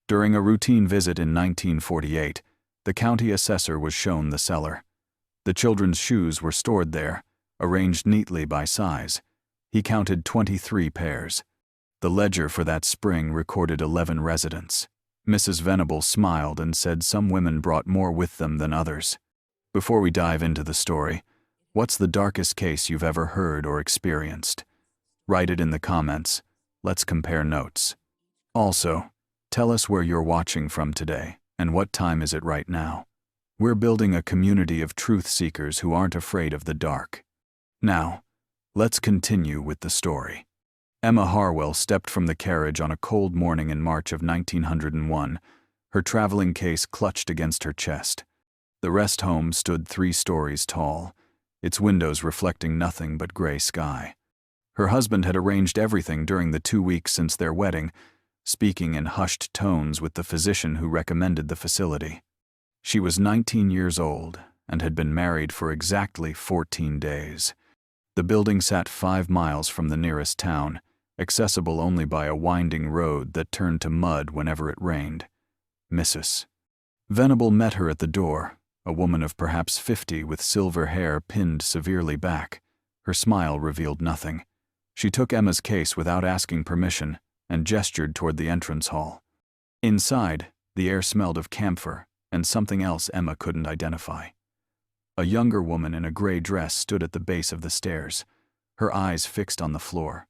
During a routine visit in 1948, the county assessor was shown the cellar. The children's shoes were stored there, arranged neatly by size. He counted 23 pairs. The ledger for that spring recorded 11 residents. Mrs. Venable smiled and said some women brought more with them than others. Before we dive into the story, what's the darkest case you've ever heard or experienced? Write it in the comments. Let's compare notes. Also, tell us where you're watching from today, and what time is it right now. We're building a community of truth seekers who aren't afraid of the dark. Now, let's continue with the story. Emma Harwell stepped from the carriage on a cold morning in March of 1901, her traveling case clutched against her chest. The rest home stood 3 stories tall, its windows reflecting nothing but gray sky. Her husband had arranged everything during the 2 weeks since their wedding, speaking in hushed tones with the physician who recommended the facility. She was 19 years old and had been married for exactly 14 days. The building sat 5 miles from the nearest town, accessible only by a winding road that turned to mud whenever it rained. Mrs. Venable met her at the door, a woman of perhaps 50 with silver hair pinned severely back. Her smile revealed nothing. She took Emma's case without asking permission and gestured toward the entrance hall. Inside, the air smelled of camphor and something else Emma couldn't identify. A younger woman in a gray dress stood at the base of the stairs, her eyes fixed on the floor.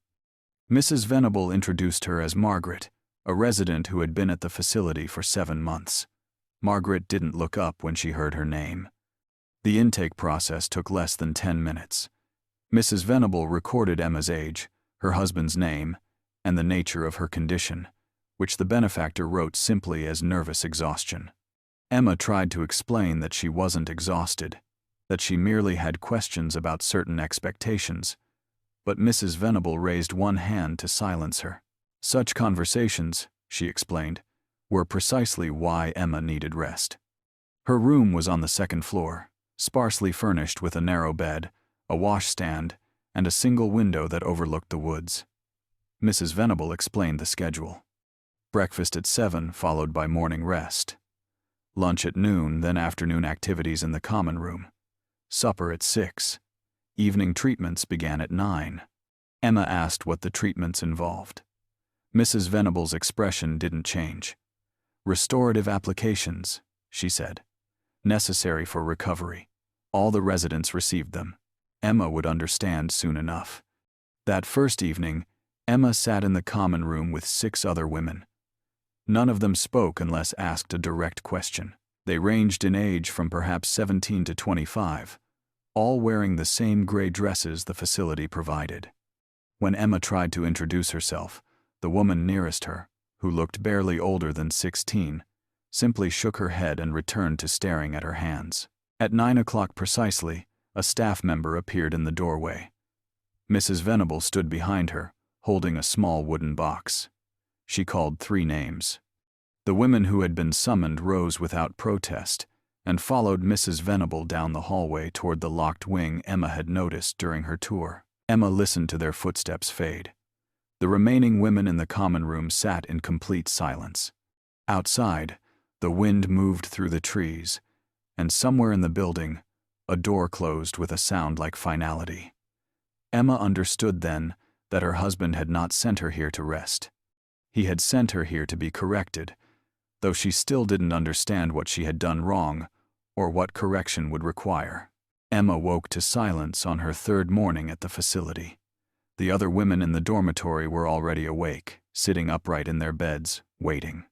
Mrs. Venable introduced her as Margaret, a resident who had been at the facility for 7 months. Margaret didn't look up when she heard her name. The intake process took less than 10 minutes. Mrs. Venable recorded Emma's age, her husband's name, and the nature of her condition, which the benefactor wrote simply as nervous exhaustion. Emma tried to explain that she wasn't exhausted, that she merely had questions about certain expectations, but Mrs. Venable raised one hand to silence her. Such conversations, she explained, were precisely why Emma needed rest. Her room was on the 2nd floor, sparsely furnished with a narrow bed, a washstand, and a single window that overlooked the woods. Mrs. Venable explained the schedule. Breakfast at 7, followed by morning rest. Lunch at noon, then afternoon activities in the common room. Supper at 6. Evening treatments began at 9. Emma asked what the treatments involved. Mrs. Venable's expression didn't change. Restorative applications, she said. Necessary for recovery. All the residents received them. Emma would understand soon enough. That first evening, Emma sat in the common room with 6 other women. None of them spoke unless asked a direct question. They ranged in age from perhaps 17 to 25, all wearing the same gray dresses the facility provided. When Emma tried to introduce herself, the woman nearest her, who looked barely older than 16, simply shook her head and returned to staring at her hands. At 9 o'clock precisely, a staff member appeared in the doorway. Mrs. Venable stood behind her, holding a small wooden box. She called 3 names. The women who had been summoned rose without protest and followed Mrs. Venable down the hallway toward the locked wing Emma had noticed during her tour. Emma listened to their footsteps fade. The remaining women in the common room sat in complete silence. Outside, the wind moved through the trees, and somewhere in the building, a door closed with a sound like finality. Emma understood then that her husband had not sent her here to rest. He had sent her here to be corrected, though she still didn't understand what she had done wrong or what correction would require. Emma woke to silence on her 3rd morning at the facility. The other women in the dormitory were already awake, sitting upright in their beds, waiting.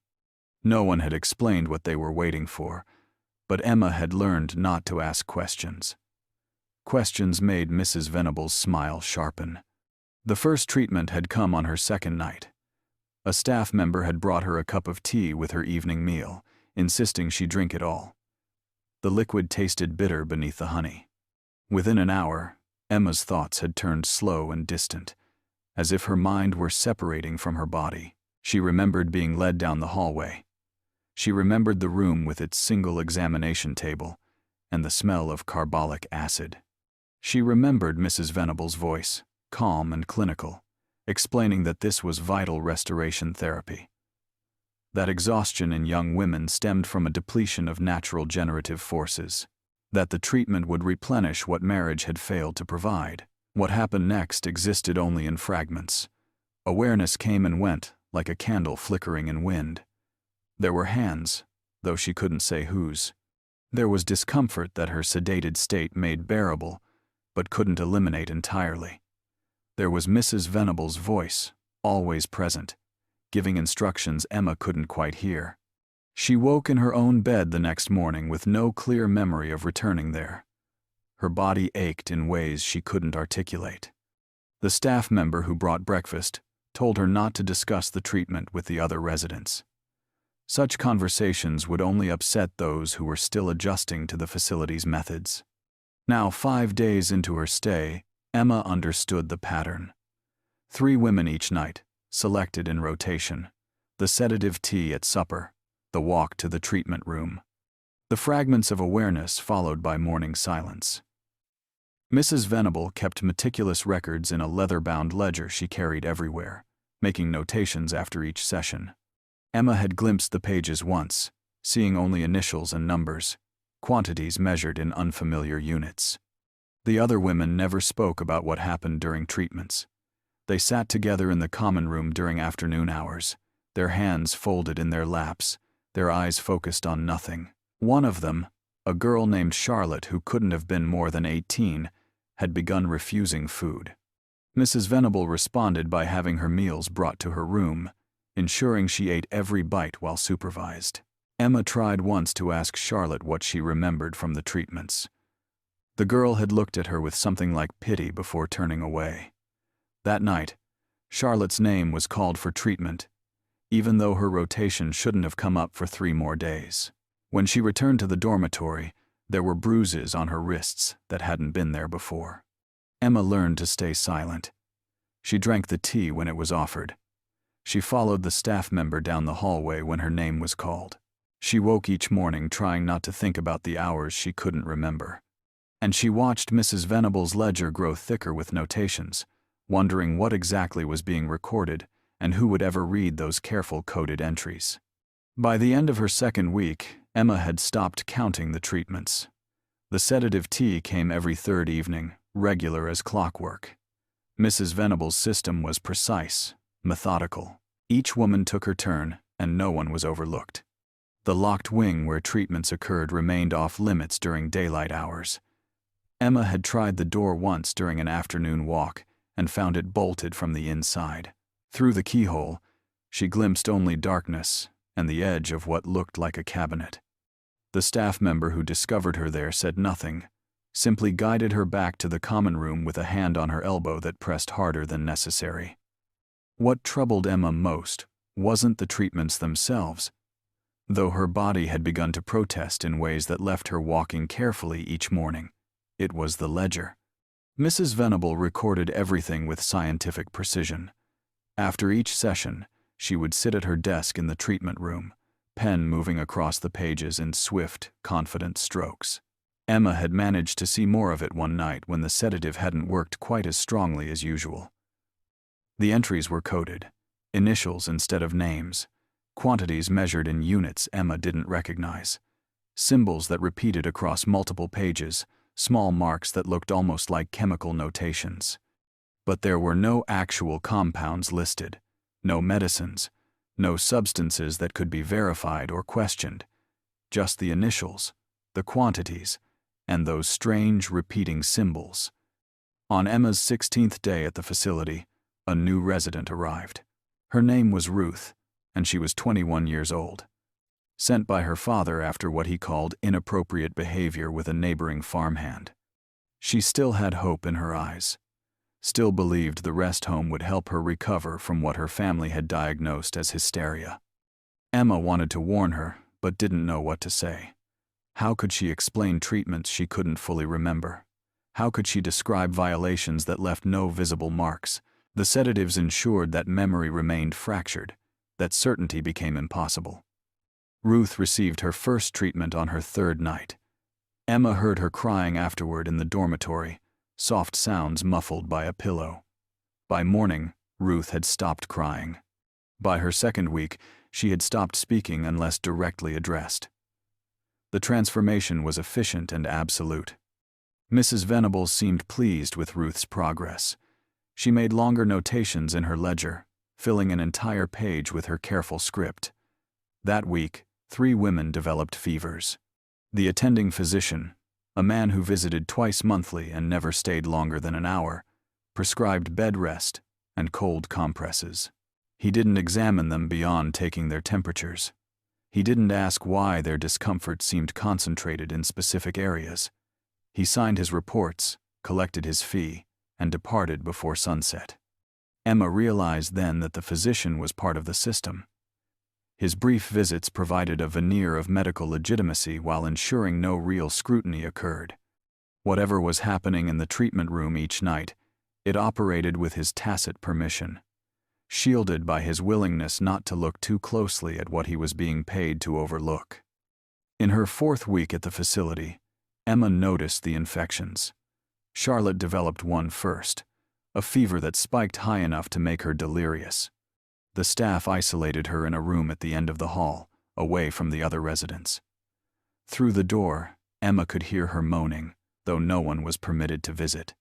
No one had explained what they were waiting for, but Emma had learned not to ask questions. Questions made Mrs. Venable's smile sharpen. The first treatment had come on her 2nd night. A staff member had brought her a cup of tea with her evening meal, insisting she drink it all. The liquid tasted bitter beneath the honey. Within an hour, Emma's thoughts had turned slow and distant, as if her mind were separating from her body. She remembered being led down the hallway. She remembered the room with its single examination table and the smell of carbolic acid. She remembered Mrs. Venable's voice, calm and clinical, explaining that this was vital restoration therapy. that exhaustion in young women stemmed from a depletion of natural generative forces, that the treatment would replenish what marriage had failed to provide. What happened next existed only in fragments. Awareness came and went, like a candle flickering in wind. There were hands, though she couldn't say whose. There was discomfort that her sedated state made bearable, but couldn't eliminate entirely. There was Mrs. Venable's voice, always present, giving instructions Emma couldn't quite hear. She woke in her own bed the next morning with no clear memory of returning there. Her body ached in ways she couldn't articulate. The staff member who brought breakfast told her not to discuss the treatment with the other residents. Such conversations would only upset those who were still adjusting to the facility's methods. Now, 5 days into her stay, Emma understood the pattern. 3 women each night, selected in rotation. The sedative tea at supper, the walk to the treatment room. The fragments of awareness followed by morning silence. Mrs. Venable kept meticulous records in a leather-bound ledger she carried everywhere, making notations after each session. Emma had glimpsed the pages once, seeing only initials and numbers, quantities measured in unfamiliar units. The other women never spoke about what happened during treatments. They sat together in the common room during afternoon hours, their hands folded in their laps, their eyes focused on nothing. One of them, a girl named Charlotte who couldn't have been more than 18, had begun refusing food. Mrs. Venable responded by having her meals brought to her room, ensuring she ate every bite while supervised. Emma tried once to ask Charlotte what she remembered from the treatments. The girl had looked at her with something like pity before turning away. That night, Charlotte's name was called for treatment, even though her rotation shouldn't have come up for 3 more days. When she returned to the dormitory, there were bruises on her wrists that hadn't been there before. Emma learned to stay silent. She drank the tea when it was offered. She followed the staff member down the hallway when her name was called. She woke each morning trying not to think about the hours she couldn't remember. And she watched Mrs. Venable's ledger grow thicker with notations, wondering what exactly was being recorded and who would ever read those careful coded entries. By the end of her 2nd week, Emma had stopped counting the treatments. The sedative tea came every 3rd evening, regular as clockwork. Mrs. Venable's system was precise, methodical. Each woman took her turn, and no one was overlooked. The locked wing where treatments occurred remained off limits during daylight hours. Emma had tried the door once during an afternoon walk and found it bolted from the inside. Through the keyhole, she glimpsed only darkness and the edge of what looked like a cabinet. The staff member who discovered her there said nothing, simply guided her back to the common room with a hand on her elbow that pressed harder than necessary. What troubled Emma most wasn't the treatments themselves, though her body had begun to protest in ways that left her walking carefully each morning. It was the ledger. Mrs. Venable recorded everything with scientific precision. After each session, she would sit at her desk in the treatment room, pen moving across the pages in swift, confident strokes. Emma had managed to see more of it one night when the sedative hadn't worked quite as strongly as usual. The entries were coded, initials instead of names, quantities measured in units Emma didn't recognize, symbols that repeated across multiple pages, small marks that looked almost like chemical notations. But there were no actual compounds listed, no medicines, no substances that could be verified or questioned, just the initials, the quantities, and those strange repeating symbols. On Emma's 16th day at the facility, a new resident arrived. Her name was Ruth, and she was 21 years old. Sent by her father after what he called inappropriate behavior with a neighboring farmhand. She still had hope in her eyes, still believed the rest home would help her recover from what her family had diagnosed as hysteria. Emma wanted to warn her, but didn't know what to say. How could she explain treatments she couldn't fully remember? How could she describe violations that left no visible marks? The sedatives ensured that memory remained fractured, that certainty became impossible. Ruth received her first treatment on her 3rd night. Emma heard her crying afterward in the dormitory, soft sounds muffled by a pillow. By morning, Ruth had stopped crying. By her 2nd week, She had stopped speaking unless directly addressed. The transformation was efficient and absolute. Mrs. Venables seemed pleased with Ruth's progress. She made longer notations in her ledger, filling an entire page with her careful script. That week, 3 women developed fevers. The attending physician, a man who visited twice monthly and never stayed longer than an hour, prescribed bed rest and cold compresses. He didn't examine them beyond taking their temperatures. He didn't ask why their discomfort seemed concentrated in specific areas. He signed his reports, collected his fee, and departed before sunset. Emma realized then that the physician was part of the system. His brief visits provided a veneer of medical legitimacy while ensuring no real scrutiny occurred. Whatever was happening in the treatment room each night, it operated with his tacit permission, shielded by his willingness not to look too closely at what he was being paid to overlook. In her 4th week at the facility, Emma noticed the infections. Charlotte developed one first, a fever that spiked high enough to make her delirious. The staff isolated her in a room at the end of the hall, away from the other residents. Through the door, Emma could hear her moaning, though no one was permitted to visit.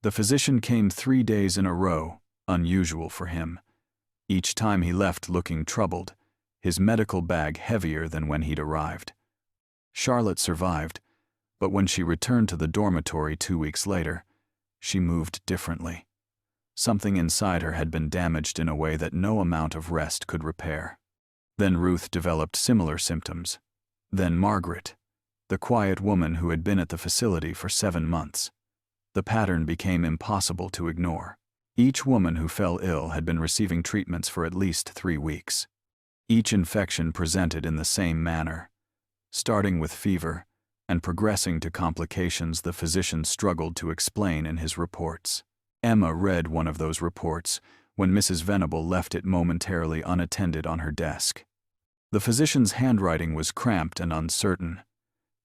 The physician came 3 days in a row, unusual for him. Each time he left looking troubled, his medical bag heavier than when he'd arrived. Charlotte survived, but when she returned to the dormitory 2 weeks later, she moved differently. Something inside her had been damaged in a way that no amount of rest could repair. Then Ruth developed similar symptoms. Then Margaret, the quiet woman who had been at the facility for 7 months. The pattern became impossible to ignore. Each woman who fell ill had been receiving treatments for at least 3 weeks. Each infection presented in the same manner, starting with fever and progressing to complications the physician struggled to explain in his reports. Emma read one of those reports when Mrs. Venable left it momentarily unattended on her desk. The physician's handwriting was cramped and uncertain.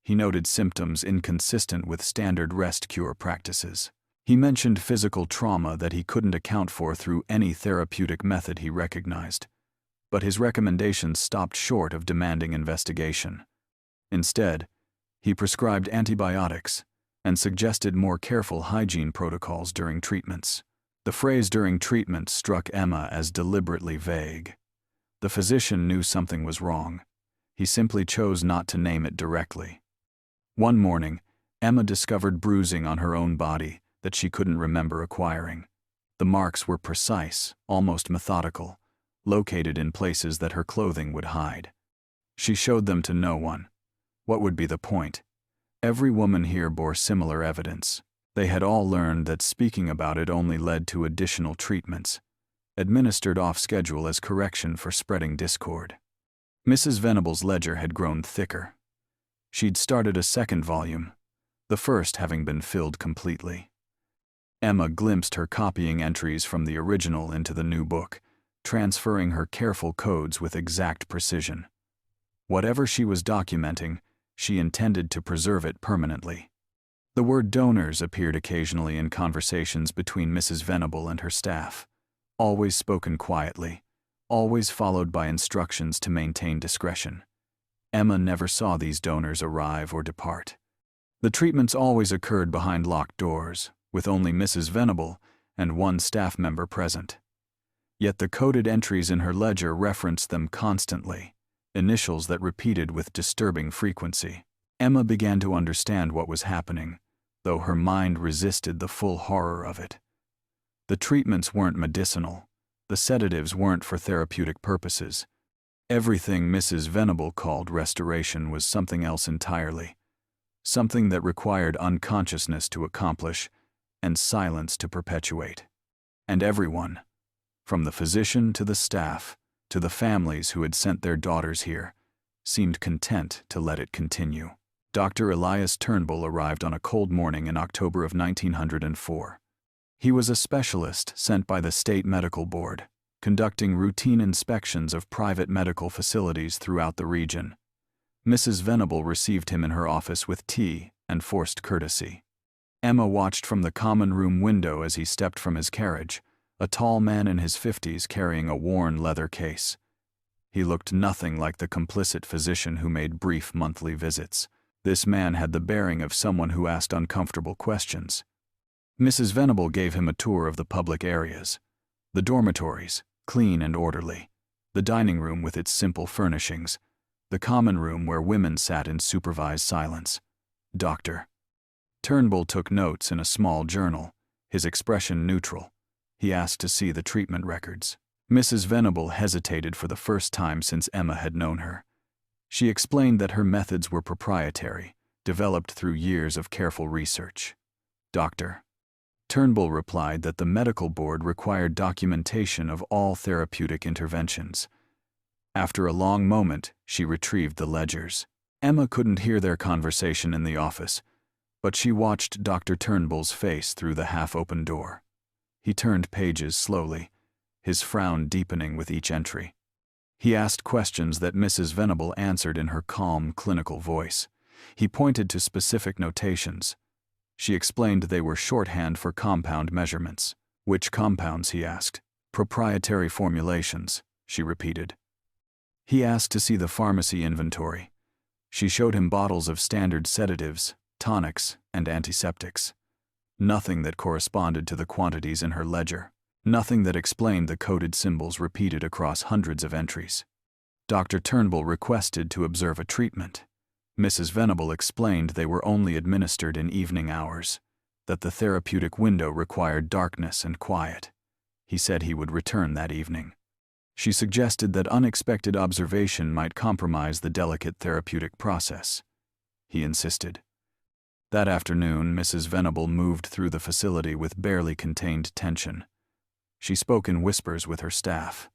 He noted symptoms inconsistent with standard rest cure practices. He mentioned physical trauma that he couldn't account for through any therapeutic method he recognized, but his recommendations stopped short of demanding investigation. Instead, he prescribed antibiotics and suggested more careful hygiene protocols during treatments. The phrase "during treatment" struck Emma as deliberately vague. The physician knew something was wrong. He simply chose not to name it directly. One morning, Emma discovered bruising on her own body that she couldn't remember acquiring. The marks were precise, almost methodical, located in places that her clothing would hide. She showed them to no one. What would be the point? Every woman here bore similar evidence. They had all learned that speaking about it only led to additional treatments, administered off schedule as correction for spreading discord. Mrs. Venable's ledger had grown thicker. She'd started a 2nd volume, the first having been filled completely. Emma glimpsed her copying entries from the original into the new book, transferring her careful codes with exact precision. Whatever she was documenting, she intended to preserve it permanently. The word donors appeared occasionally in conversations between Mrs. Venable and her staff, always spoken quietly, always followed by instructions to maintain discretion. Emma never saw these donors arrive or depart. The treatments always occurred behind locked doors, with only Mrs. Venable and one staff member present. Yet the coded entries in her ledger referenced them constantly, initials that repeated with disturbing frequency. Emma began to understand what was happening, though her mind resisted the full horror of it. The treatments weren't medicinal. The sedatives weren't for therapeutic purposes. Everything Mrs. Venable called restoration was something else entirely, something that required unconsciousness to accomplish and silence to perpetuate. And everyone, from the physician to the staff, to the families who had sent their daughters here, seemed content to let it continue. Dr. Elias Turnbull arrived on a cold morning in October of 1904. He was a specialist sent by the State Medical Board, conducting routine inspections of private medical facilities throughout the region. Mrs. Venable received him in her office with tea and forced courtesy. Emma watched from the common room window as he stepped from his carriage, a tall man in his 50s carrying a worn leather case. He looked nothing like the complicit physician who made brief monthly visits. This man had the bearing of someone who asked uncomfortable questions. Mrs. Venable gave him a tour of the public areas. The dormitories, clean and orderly. The dining room with its simple furnishings. The common room where women sat in supervised silence. Dr. Turnbull took notes in a small journal, his expression neutral. He asked to see the treatment records. Mrs. Venable hesitated for the first time since Emma had known her. She explained that her methods were proprietary, developed through years of careful research. Dr. Turnbull replied that the medical board required documentation of all therapeutic interventions. After a long moment, she retrieved the ledgers. Emma couldn't hear their conversation in the office, but she watched Dr. Turnbull's face through the half-open door. He turned pages slowly, his frown deepening with each entry. He asked questions that Mrs. Venable answered in her calm, clinical voice. He pointed to specific notations. She explained they were shorthand for compound measurements. Which compounds, he asked. Proprietary formulations, she repeated. He asked to see the pharmacy inventory. She showed him bottles of standard sedatives, tonics, and antiseptics. Nothing that corresponded to the quantities in her ledger. Nothing that explained the coded symbols repeated across hundreds of entries. Dr. Turnbull requested to observe a treatment. Mrs. Venable explained they were only administered in evening hours, that the therapeutic window required darkness and quiet. He said he would return that evening. She suggested that unexpected observation might compromise the delicate therapeutic process. He insisted. That afternoon, Mrs. Venable moved through the facility with barely contained tension. She spoke in whispers with her staff.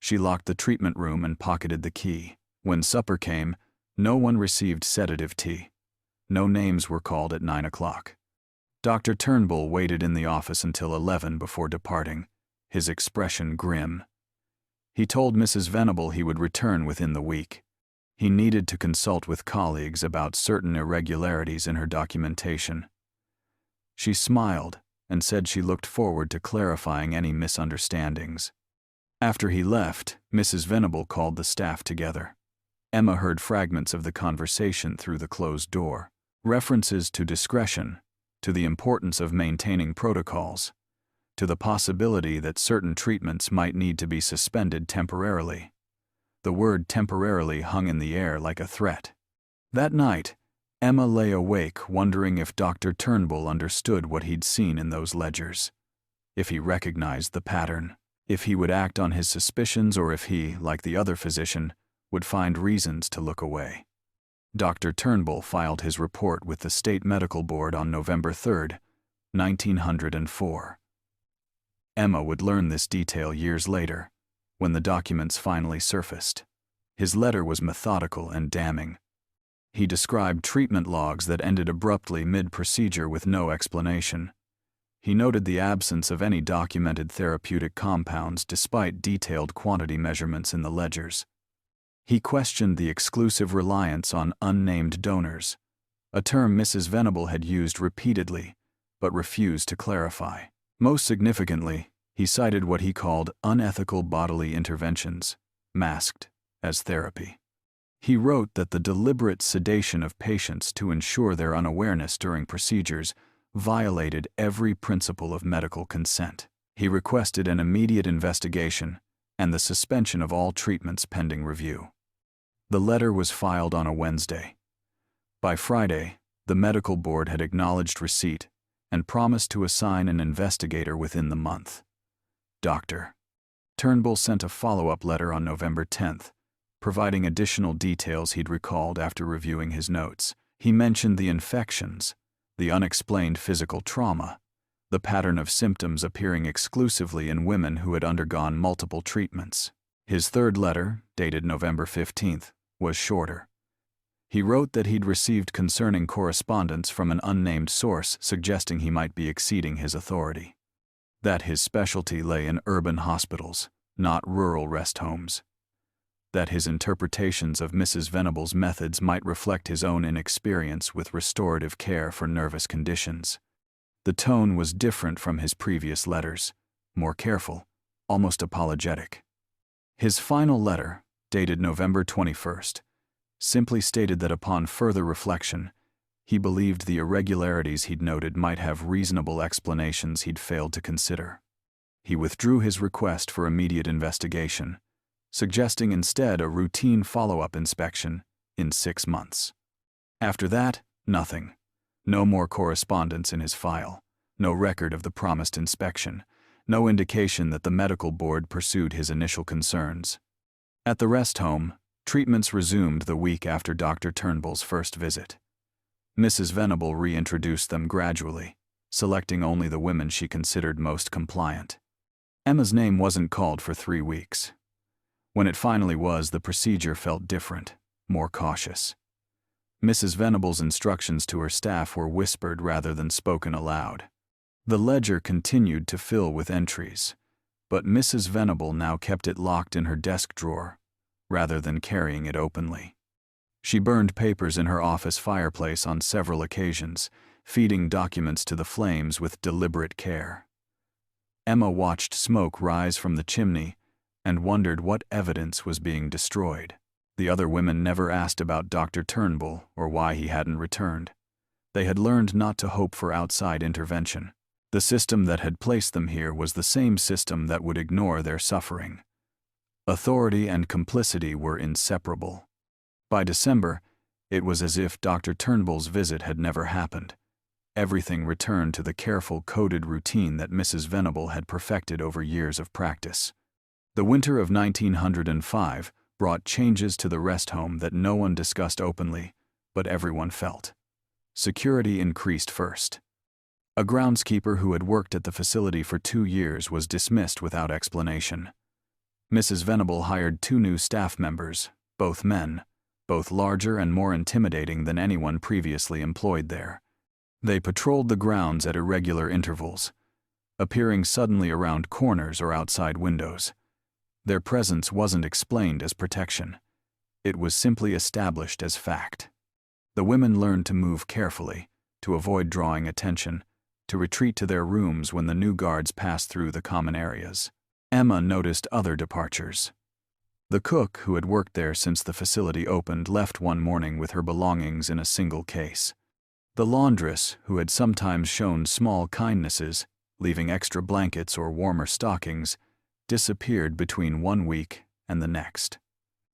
She locked the treatment room and pocketed the key. When supper came, no one received sedative tea. No names were called at 9 o'clock. Dr. Turnbull waited in the office until 11 before departing, his expression grim. He told Mrs. Venable he would return within the week. He needed to consult with colleagues about certain irregularities in her documentation. She smiled and said she looked forward to clarifying any misunderstandings. After he left, Mrs. Venable called the staff together. Emma heard fragments of the conversation through the closed door, references to discretion, to the importance of maintaining protocols, to the possibility that certain treatments might need to be suspended temporarily. The word temporarily hung in the air like a threat. That night, Emma lay awake wondering if Dr. Turnbull understood what he'd seen in those ledgers, if he recognized the pattern, if he would act on his suspicions, or if he, like the other physician, would find reasons to look away. Dr. Turnbull filed his report with the State Medical Board on November 3, 1904. Emma would learn this detail years later, when the documents finally surfaced. His letter was methodical and damning. He described treatment logs that ended abruptly mid-procedure with no explanation. He noted the absence of any documented therapeutic compounds despite detailed quantity measurements in the ledgers. He questioned the exclusive reliance on unnamed donors, a term Mrs. Venable had used repeatedly, but refused to clarify. Most significantly, he cited what he called unethical bodily interventions, masked as therapy. He wrote that the deliberate sedation of patients to ensure their unawareness during procedures violated every principle of medical consent. He requested an immediate investigation and the suspension of all treatments pending review. The letter was filed on a Wednesday. By Friday, the medical board had acknowledged receipt and promised to assign an investigator within the month. Dr. Turnbull sent a follow-up letter on November 10th, providing additional details he'd recalled after reviewing his notes. He mentioned the infections, the unexplained physical trauma, the pattern of symptoms appearing exclusively in women who had undergone multiple treatments. His third letter, dated November 15th, was shorter. He wrote that he'd received concerning correspondence from an unnamed source suggesting he might be exceeding his authority. That his specialty lay in urban hospitals, not rural rest homes. That his interpretations of Mrs. Venable's methods might reflect his own inexperience with restorative care for nervous conditions. The tone was different from his previous letters, more careful, almost apologetic. His final letter, dated November 21st, simply stated that upon further reflection, he believed the irregularities he'd noted might have reasonable explanations he'd failed to consider. He withdrew his request for immediate investigation, suggesting instead a routine follow-up inspection in 6 months. After that, nothing. No more correspondence in his file, no record of the promised inspection, no indication that the medical board pursued his initial concerns. At the rest home, treatments resumed the week after Dr. Turnbull's first visit. Mrs. Venable reintroduced them gradually, selecting only the women she considered most compliant. Emma's name wasn't called for 3 weeks. When it finally was, the procedure felt different, more cautious. Mrs. Venable's instructions to her staff were whispered rather than spoken aloud. The ledger continued to fill with entries, but Mrs. Venable now kept it locked in her desk drawer, rather than carrying it openly. She burned papers in her office fireplace on several occasions, feeding documents to the flames with deliberate care. Emma watched smoke rise from the chimney and wondered what evidence was being destroyed. The other women never asked about Dr. Turnbull or why he hadn't returned. They had learned not to hope for outside intervention. The system that had placed them here was the same system that would ignore their suffering. Authority and complicity were inseparable. By December, it was as if Dr. Turnbull's visit had never happened. Everything returned to the careful coded routine that Mrs. Venable had perfected over years of practice. The winter of 1905 brought changes to the rest home that no one discussed openly, but everyone felt. Security increased first. A groundskeeper who had worked at the facility for 2 years was dismissed without explanation. Mrs. Venable hired 2 new staff members, both men, both larger and more intimidating than anyone previously employed there. They patrolled the grounds at irregular intervals, appearing suddenly around corners or outside windows. Their presence wasn't explained as protection. It was simply established as fact. The women learned to move carefully, to avoid drawing attention, to retreat to their rooms when the new guards passed through the common areas. Emma noticed other departures. The cook, who had worked there since the facility opened, left one morning with her belongings in a single case. The laundress, who had sometimes shown small kindnesses, leaving extra blankets or warmer stockings, disappeared between 1 week and the next.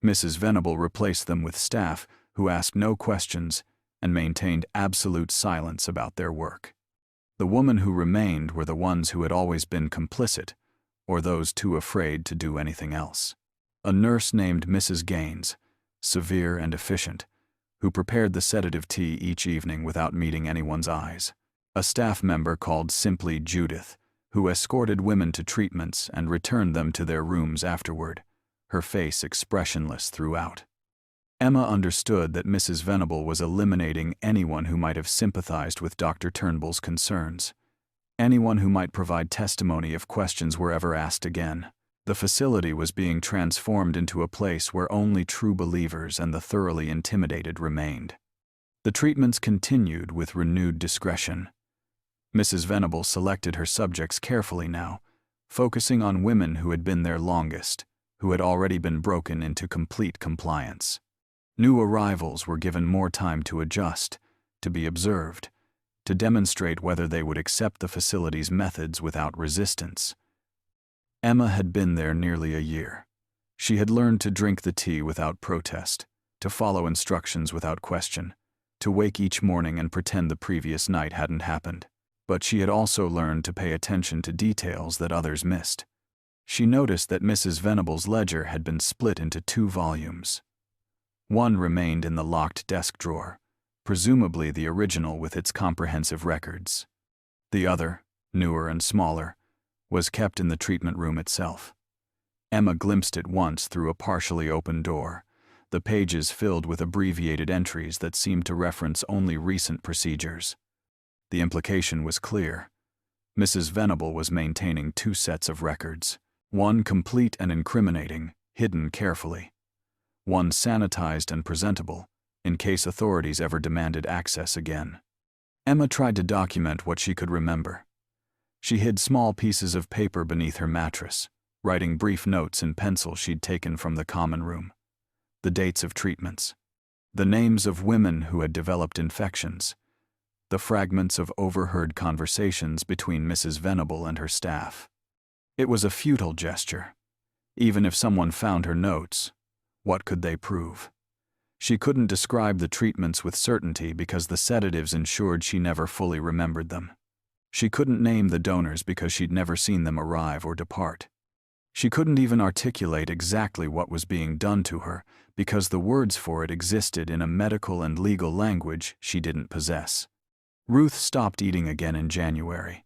Mrs. Venable replaced them with staff who asked no questions and maintained absolute silence about their work. The women who remained were the ones who had always been complicit, or those too afraid to do anything else. A nurse named Mrs. Gaines, severe and efficient, who prepared the sedative tea each evening without meeting anyone's eyes. A staff member called simply Judith, who escorted women to treatments and returned them to their rooms afterward, her face expressionless throughout. Emma understood that Mrs. Venable was eliminating anyone who might have sympathized with Dr. Turnbull's concerns, anyone who might provide testimony if questions were ever asked again. The facility was being transformed into a place where only true believers and the thoroughly intimidated remained. The treatments continued with renewed discretion. Mrs. Venable selected her subjects carefully now, focusing on women who had been there longest, who had already been broken into complete compliance. New arrivals were given more time to adjust, to be observed, to demonstrate whether they would accept the facility's methods without resistance. Emma had been there nearly a year. She had learned to drink the tea without protest, to follow instructions without question, to wake each morning and pretend the previous night hadn't happened. But she had also learned to pay attention to details that others missed. She noticed that Mrs. Venable's ledger had been split into 2 volumes. One remained in the locked desk drawer, presumably the original with its comprehensive records. The other, newer and smaller, was kept in the treatment room itself. Emma glimpsed it once through a partially open door, the pages filled with abbreviated entries that seemed to reference only recent procedures. The implication was clear. Mrs. Venable was maintaining 2 sets of records, one complete and incriminating, hidden carefully, one sanitized and presentable, in case authorities ever demanded access again. Emma tried to document what she could remember. She hid small pieces of paper beneath her mattress, writing brief notes in pencil she'd taken from the common room. the dates of treatments, the names of women who had developed infections, the fragments of overheard conversations between Mrs. Venable and her staff. It was a futile gesture. Even if someone found her notes, what could they prove? She couldn't describe the treatments with certainty because the sedatives ensured she never fully remembered them. She couldn't name the donors because she'd never seen them arrive or depart. She couldn't even articulate exactly what was being done to her because the words for it existed in a medical and legal language she didn't possess. Ruth stopped eating again in January.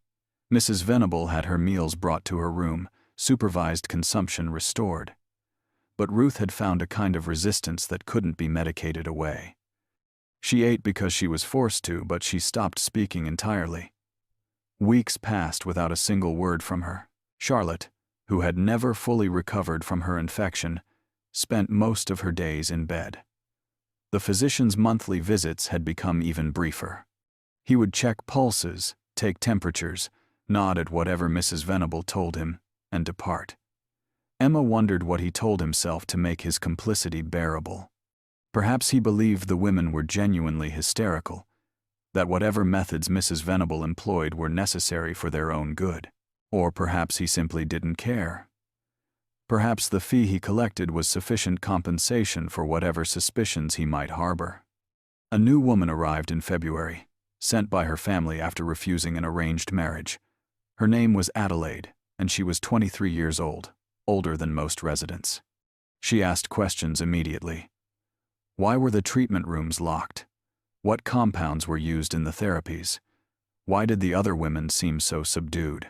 Mrs. Venable had her meals brought to her room, supervised consumption restored. But Ruth had found a kind of resistance that couldn't be medicated away. She ate because she was forced to, but she stopped speaking entirely. Weeks passed without a single word from her. Charlotte, who had never fully recovered from her infection, spent most of her days in bed. The physician's monthly visits had become even briefer. He would check pulses, take temperatures, nod at whatever Mrs. Venable told him, and depart. Emma wondered what he told himself to make his complicity bearable. Perhaps he believed the women were genuinely hysterical, that whatever methods Mrs. Venable employed were necessary for their own good. Or perhaps he simply didn't care. Perhaps the fee he collected was sufficient compensation for whatever suspicions he might harbor. A new woman arrived in February, sent by her family after refusing an arranged marriage. Her name was Adelaide, and she was 23 years old, older than most residents. She asked questions immediately. Why were the treatment rooms locked? What compounds were used in the therapies? Why did the other women seem so subdued?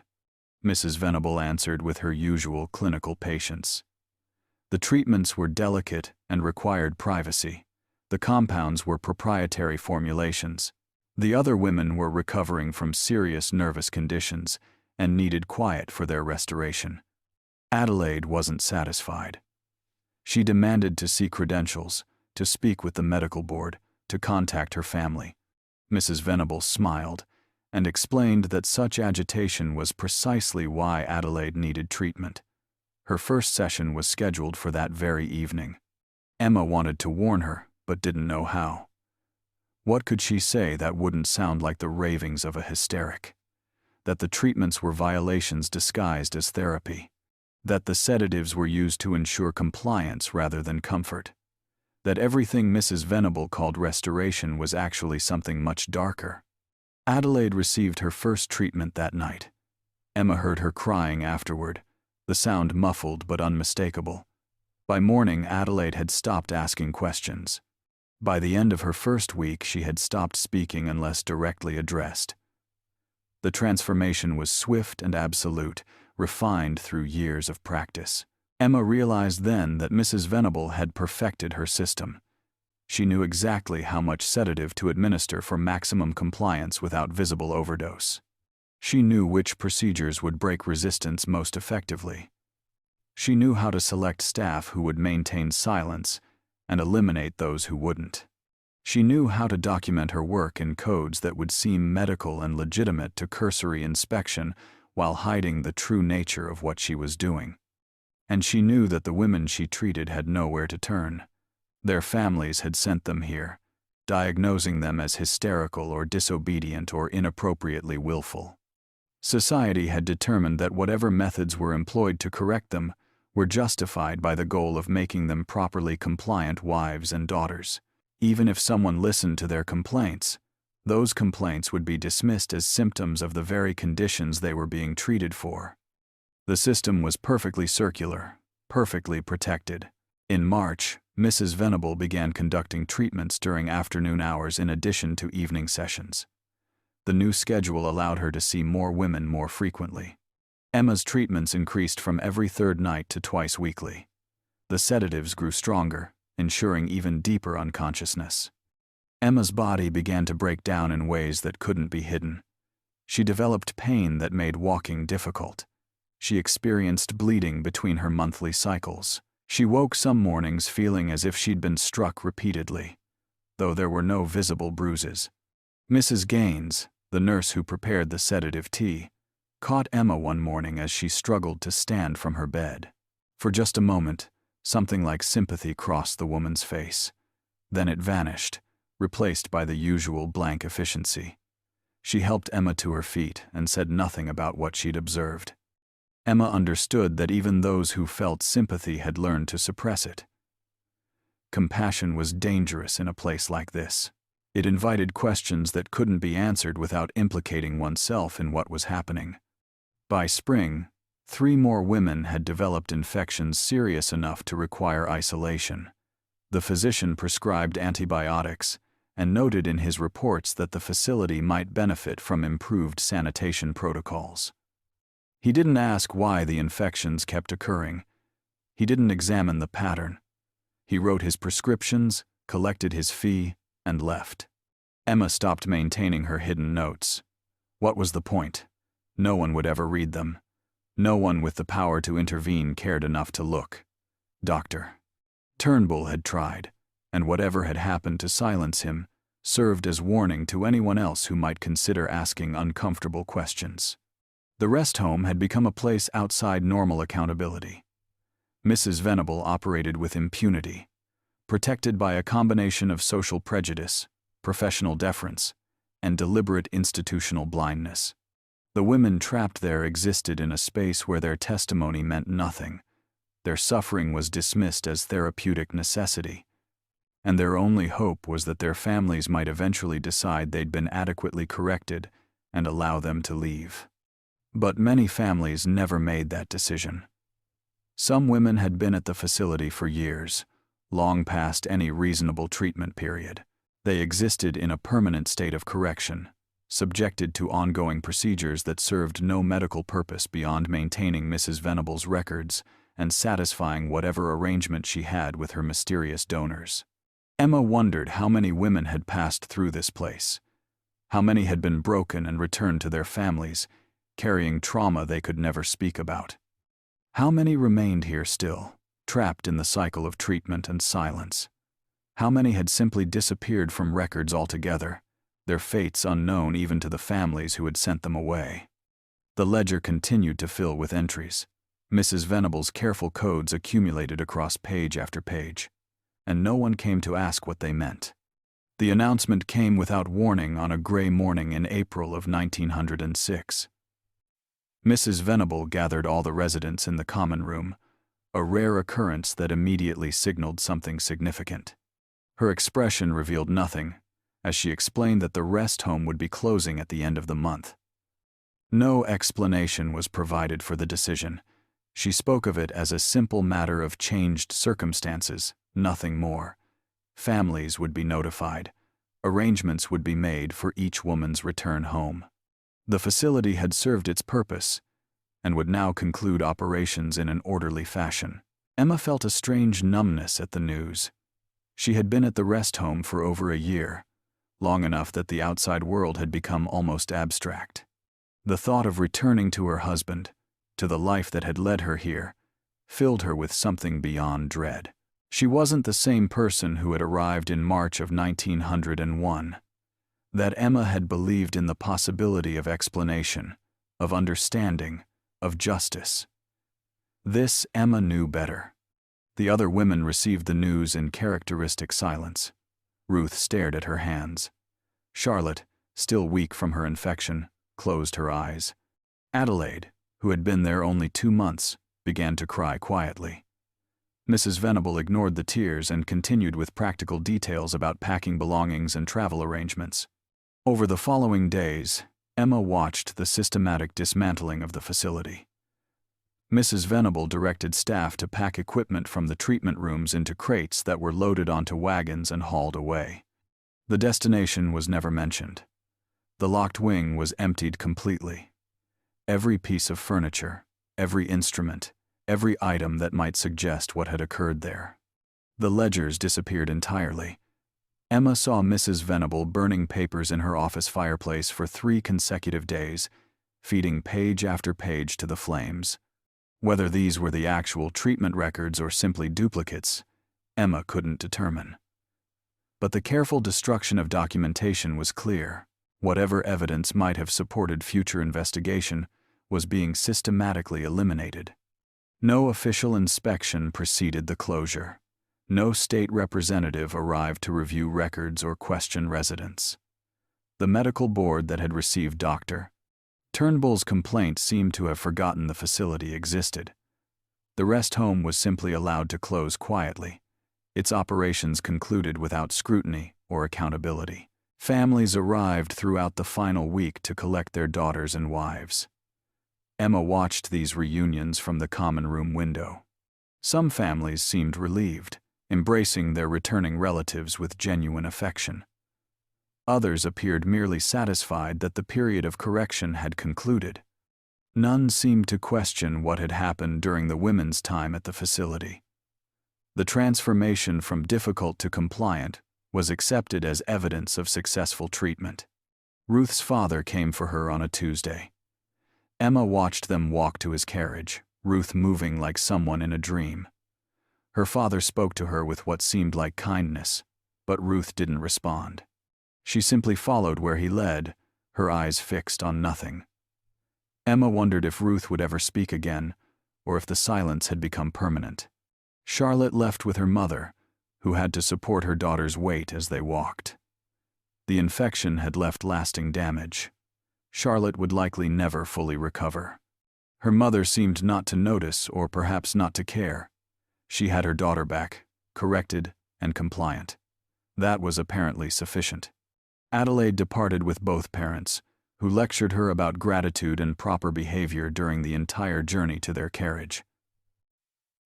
Mrs. Venable answered with her usual clinical patience. The treatments were delicate and required privacy. The compounds were proprietary formulations. The other women were recovering from serious nervous conditions and needed quiet for their restoration. Adelaide wasn't satisfied. She demanded to see credentials, to speak with the medical board, to contact her family. Mrs. Venable smiled and explained that such agitation was precisely why Adelaide needed treatment. Her first session was scheduled for that very evening. Emma wanted to warn her, but didn't know how. What could she say that wouldn't sound like the ravings of a hysteric? That the treatments were violations disguised as therapy. That the sedatives were used to ensure compliance rather than comfort. That everything Mrs. Venable called restoration was actually something much darker. Adelaide received her first treatment that night. Emma heard her crying afterward, the sound muffled but unmistakable. By morning, Adelaide had stopped asking questions. By the end of her first week, she had stopped speaking unless directly addressed. The transformation was swift and absolute, refined through years of practice. Emma realized then that Mrs. Venable had perfected her system. She knew exactly how much sedative to administer for maximum compliance without visible overdose. She knew which procedures would break resistance most effectively. She knew how to select staff who would maintain silence and eliminate those who wouldn't. She knew how to document her work in codes that would seem medical and legitimate to cursory inspection while hiding the true nature of what she was doing. And she knew that the women she treated had nowhere to turn. Their families had sent them here, diagnosing them as hysterical or disobedient or inappropriately willful. Society had determined that whatever methods were employed to correct them were justified by the goal of making them properly compliant wives and daughters. Even if someone listened to their complaints, those complaints would be dismissed as symptoms of the very conditions they were being treated for. The system was perfectly circular, perfectly protected. In March, Mrs. Venable began conducting treatments during afternoon hours in addition to evening sessions. The new schedule allowed her to see more women more frequently. Emma's treatments increased from every third night to twice weekly. The sedatives grew stronger, ensuring even deeper unconsciousness. Emma's body began to break down in ways that couldn't be hidden. She developed pain that made walking difficult. She experienced bleeding between her monthly cycles. She woke some mornings feeling as if she'd been struck repeatedly, though there were no visible bruises. Mrs. Gaines, the nurse who prepared the sedative tea, caught Emma one morning as she struggled to stand from her bed. For just a moment, Something like sympathy crossed the woman's face. Then it vanished, replaced by the usual blank efficiency. She helped Emma to her feet and said nothing about what she'd observed. Emma understood that even those who felt sympathy had learned to suppress it. Compassion was dangerous in a place like this. It invited questions that couldn't be answered without implicating oneself in what was happening. By spring, 3 more women had developed infections serious enough to require isolation. The physician prescribed antibiotics and noted in his reports that the facility might benefit from improved sanitation protocols. He didn't ask why the infections kept occurring. He didn't examine the pattern. He wrote his prescriptions, collected his fee, and left. Emma stopped maintaining her hidden notes. What was the point? No one would ever read them. No one with the power to intervene cared enough to look. Dr. Turnbull had tried, and whatever had happened to silence him served as warning to anyone else who might consider asking uncomfortable questions. The rest home had become a place outside normal accountability. Mrs. Venable operated with impunity, protected by a combination of social prejudice, professional deference, and deliberate institutional blindness. The women trapped there existed in a space where their testimony meant nothing. Their suffering was dismissed as therapeutic necessity, and their only hope was that their families might eventually decide they'd been adequately corrected and allow them to leave. But many families never made that decision. Some women had been at the facility for years, long past any reasonable treatment period. They existed in a permanent state of correction, subjected to ongoing procedures that served no medical purpose beyond maintaining Mrs. Venable's records and satisfying whatever arrangement she had with her mysterious donors. Emma wondered how many women had passed through this place, how many had been broken and returned to their families, carrying trauma they could never speak about. How many remained here still, trapped in the cycle of treatment and silence? How many had simply disappeared from records altogether, their fates unknown even to the families who had sent them away? The ledger continued to fill with entries. Mrs. Venable's careful codes accumulated across page after page, and no one came to ask what they meant. The announcement came without warning on a gray morning in April of 1906. Mrs. Venable gathered all the residents in the common room, a rare occurrence that immediately signaled something significant. Her expression revealed nothing, as she explained that the rest home would be closing at the end of the month. No explanation was provided for the decision. She spoke of it as a simple matter of changed circumstances, nothing more. Families would be notified. Arrangements would be made for each woman's return home. The facility had served its purpose and would now conclude operations in an orderly fashion. Emma felt a strange numbness at the news. She had been at the rest home for over a year, long enough that the outside world had become almost abstract. The thought of returning to her husband, to the life that had led her here, filled her with something beyond dread. She wasn't the same person who had arrived in March of 1901. That Emma had believed in the possibility of explanation, of understanding, of justice. This Emma knew better. The other women received the news in characteristic silence. Ruth stared at her hands. Charlotte, still weak from her infection, closed her eyes. Adelaide, who had been there only 2 months, began to cry quietly. Mrs. Venable ignored the tears and continued with practical details about packing belongings and travel arrangements. Over the following days, Emma watched the systematic dismantling of the facility. Mrs. Venable directed staff to pack equipment from the treatment rooms into crates that were loaded onto wagons and hauled away. The destination was never mentioned. The locked wing was emptied completely. Every piece of furniture, every instrument, every item that might suggest what had occurred there. The ledgers disappeared entirely. Emma saw Mrs. Venable burning papers in her office fireplace for 3 consecutive days, feeding page after page to the flames. Whether these were the actual treatment records or simply duplicates, Emma couldn't determine. But the careful destruction of documentation was clear. Whatever evidence might have supported future investigation was being systematically eliminated. No official inspection preceded the closure. No state representative arrived to review records or question residents. The medical board that had received Dr. Turnbull's complaint seemed to have forgotten the facility existed. The rest home was simply allowed to close quietly, its operations concluded without scrutiny or accountability. Families arrived throughout the final week to collect their daughters and wives. Emma watched these reunions from the common room window. Some families seemed relieved, embracing their returning relatives with genuine affection. Others appeared merely satisfied that the period of correction had concluded. None seemed to question what had happened during the women's time at the facility. The transformation from difficult to compliant was accepted as evidence of successful treatment. Ruth's father came for her on a Tuesday. Emma watched them walk to his carriage, Ruth moving like someone in a dream. Her father spoke to her with what seemed like kindness, but Ruth didn't respond. She simply followed where he led, her eyes fixed on nothing. Emma wondered if Ruth would ever speak again, or if the silence had become permanent. Charlotte left with her mother, who had to support her daughter's weight as they walked. The infection had left lasting damage. Charlotte would likely never fully recover. Her mother seemed not to notice, or perhaps not to care. She had her daughter back, corrected and compliant. That was apparently sufficient. Adelaide departed with both parents, who lectured her about gratitude and proper behavior during the entire journey to their carriage.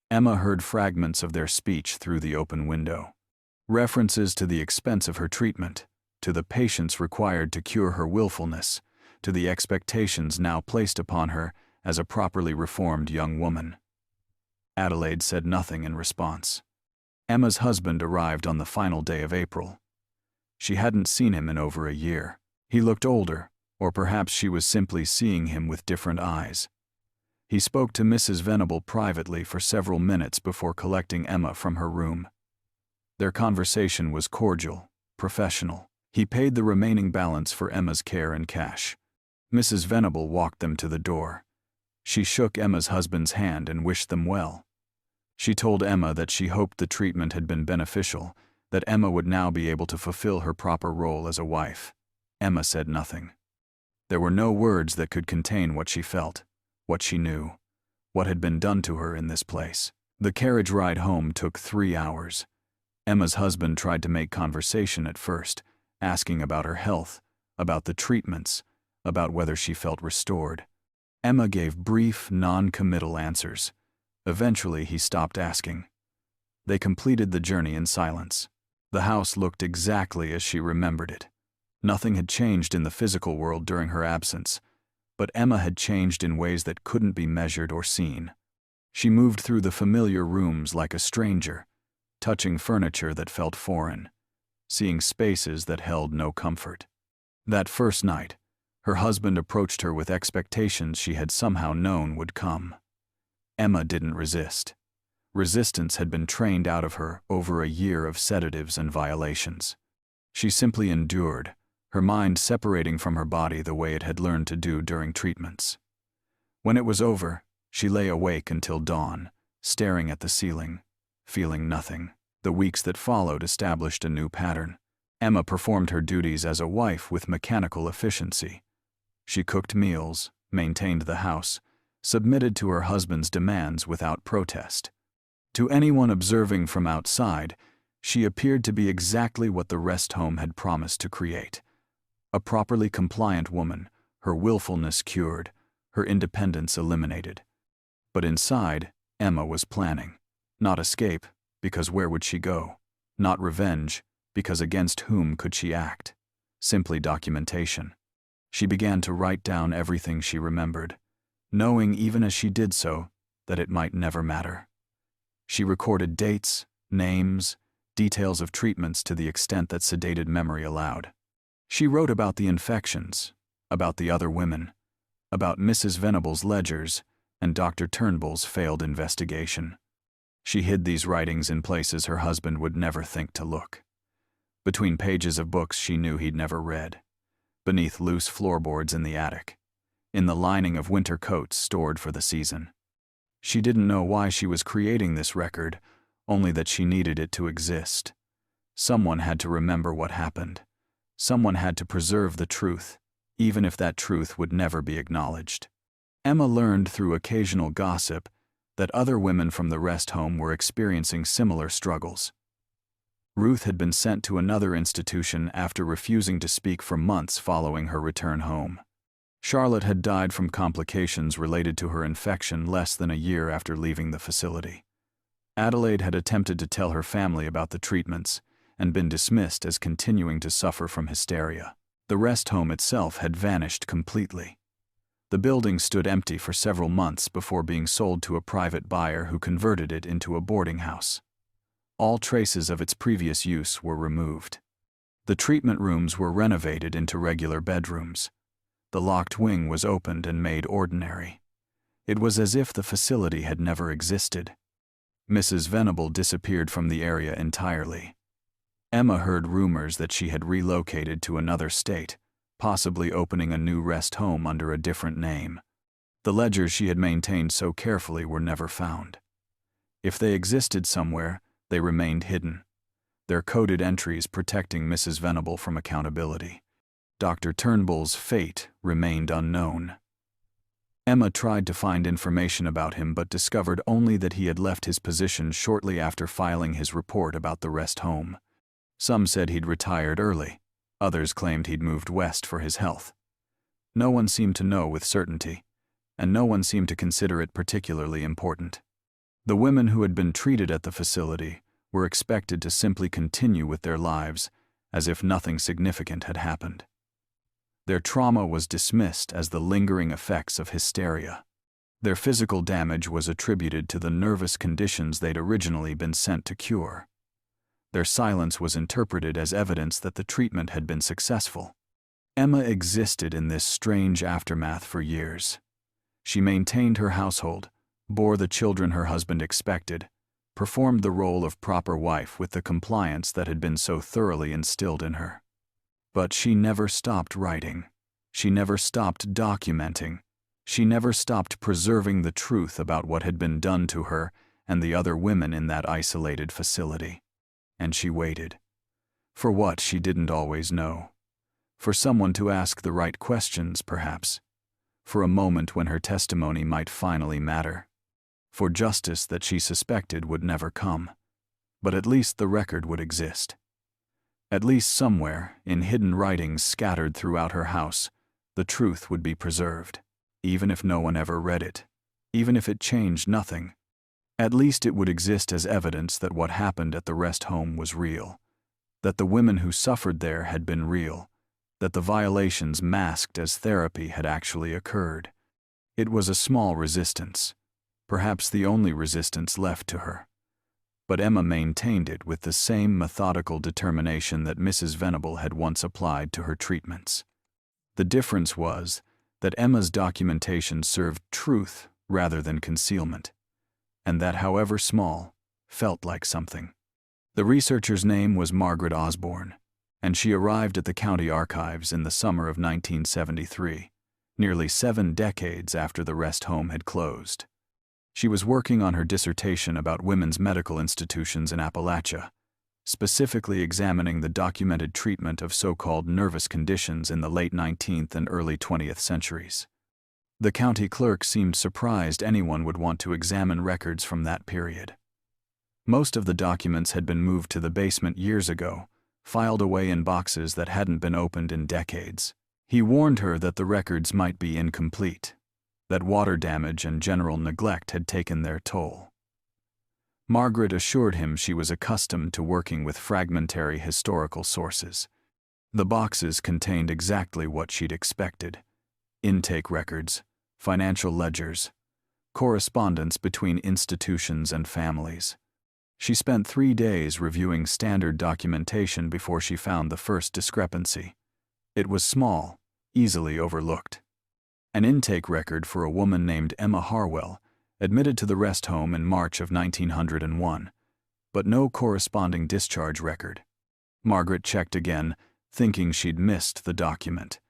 Emma heard fragments of their speech through the open window. References to the expense of her treatment, to the patience required to cure her willfulness, to the expectations now placed upon her as a properly reformed young woman. Adelaide said nothing in response. Emma's husband arrived on the final day of April. She hadn't seen him in over a year. He looked older, or perhaps she was simply seeing him with different eyes. He spoke to Mrs. Venable privately for several minutes before collecting Emma from her room. Their conversation was cordial, professional. He paid the remaining balance for Emma's care in cash. Mrs. Venable walked them to the door. She shook Emma's husband's hand and wished them well. She told Emma that she hoped the treatment had been beneficial, that Emma would now be able to fulfill her proper role as a wife. Emma said nothing. There were no words that could contain what she felt, what she knew, what had been done to her in this place. The carriage ride home took 3 hours. Emma's husband tried to make conversation at first, asking about her health, about the treatments, about whether she felt restored. Emma gave brief, non-committal answers. Eventually, he stopped asking. They completed the journey in silence. The house looked exactly as she remembered it. Nothing had changed in the physical world during her absence, but Emma had changed in ways that couldn't be measured or seen. She moved through the familiar rooms like a stranger, touching furniture that felt foreign, seeing spaces that held no comfort. That first night, her husband approached her with expectations she had somehow known would come. Emma didn't resist. Resistance had been trained out of her over a year of sedatives and violations. She simply endured, her mind separating from her body the way it had learned to do during treatments. When it was over, she lay awake until dawn, staring at the ceiling, feeling nothing. The weeks that followed established a new pattern. Emma performed her duties as a wife with mechanical efficiency. She cooked meals, maintained the house, submitted to her husband's demands without protest. To anyone observing from outside, she appeared to be exactly what the rest home had promised to create. A properly compliant woman, her willfulness cured, her independence eliminated. But inside, Emma was planning. Not escape, because where would she go? Not revenge, because against whom could she act? Simply documentation. She began to write down everything she remembered, knowing even as she did so that it might never matter. She recorded dates, names, details of treatments to the extent that sedated memory allowed. She wrote about the infections, about the other women, about Mrs. Venable's ledgers, and Dr. Turnbull's failed investigation. She hid these writings in places her husband would never think to look. Between pages of books she knew he'd never read, beneath loose floorboards in the attic, in the lining of winter coats stored for the season. She didn't know why she was creating this record, only that she needed it to exist. Someone had to remember what happened. Someone had to preserve the truth, even if that truth would never be acknowledged. Emma learned through occasional gossip that other women from the rest home were experiencing similar struggles. Ruth had been sent to another institution after refusing to speak for months following her return home. Charlotte had died from complications related to her infection less than a year after leaving the facility. Adelaide had attempted to tell her family about the treatments and been dismissed as continuing to suffer from hysteria. The rest home itself had vanished completely. The building stood empty for several months before being sold to a private buyer who converted it into a boarding house. All traces of its previous use were removed. The treatment rooms were renovated into regular bedrooms. The locked wing was opened and made ordinary. It was as if the facility had never existed. Mrs. Venable disappeared from the area entirely. Emma heard rumors that she had relocated to another state, possibly opening a new rest home under a different name. The ledgers she had maintained so carefully were never found. If they existed somewhere, they remained hidden, their coded entries protecting Mrs. Venable from accountability. Dr. Turnbull's fate remained unknown. Emma tried to find information about him but discovered only that he had left his position shortly after filing his report about the rest home. Some said he'd retired early. Others claimed he'd moved west for his health. No one seemed to know with certainty, and no one seemed to consider it particularly important. The women who had been treated at the facility were expected to simply continue with their lives as if nothing significant had happened. Their trauma was dismissed as the lingering effects of hysteria. Their physical damage was attributed to the nervous conditions they'd originally been sent to cure. Their silence was interpreted as evidence that the treatment had been successful. Emma existed in this strange aftermath for years. She maintained her household, bore the children her husband expected, performed the role of proper wife with the compliance that had been so thoroughly instilled in her. But she never stopped writing. She never stopped documenting. She never stopped preserving the truth about what had been done to her and the other women in that isolated facility. And she waited. For what, she didn't always know. For someone to ask the right questions, perhaps. For a moment when her testimony might finally matter. For justice that she suspected would never come. But at least the record would exist. At least somewhere, in hidden writings scattered throughout her house, the truth would be preserved, even if no one ever read it, even if it changed nothing. At least it would exist as evidence that what happened at the rest home was real, that the women who suffered there had been real, that the violations masked as therapy had actually occurred. It was a small resistance, perhaps the only resistance left to her. But Emma maintained it with the same methodical determination that Mrs. Venable had once applied to her treatments. The difference was that Emma's documentation served truth rather than concealment, and that, however small, felt like something. The researcher's name was Margaret Osborne, and she arrived at the county archives in the summer of 1973, nearly 7 decades after the rest home had closed. She was working on her dissertation about women's medical institutions in Appalachia, specifically examining the documented treatment of so-called nervous conditions in the late 19th and early 20th centuries. The county clerk seemed surprised anyone would want to examine records from that period. Most of the documents had been moved to the basement years ago, filed away in boxes that hadn't been opened in decades. He warned her that the records might be incomplete, that water damage and general neglect had taken their toll. Margaret assured him she was accustomed to working with fragmentary historical sources. The boxes contained exactly what she'd expected: intake records, financial ledgers, correspondence between institutions and families. She spent 3 days reviewing standard documentation before she found the first discrepancy. It was small, easily overlooked. An intake record for a woman named Emma Harwell, admitted to the rest home in March of 1901, but no corresponding discharge record. Margaret checked again, thinking she'd missed the document.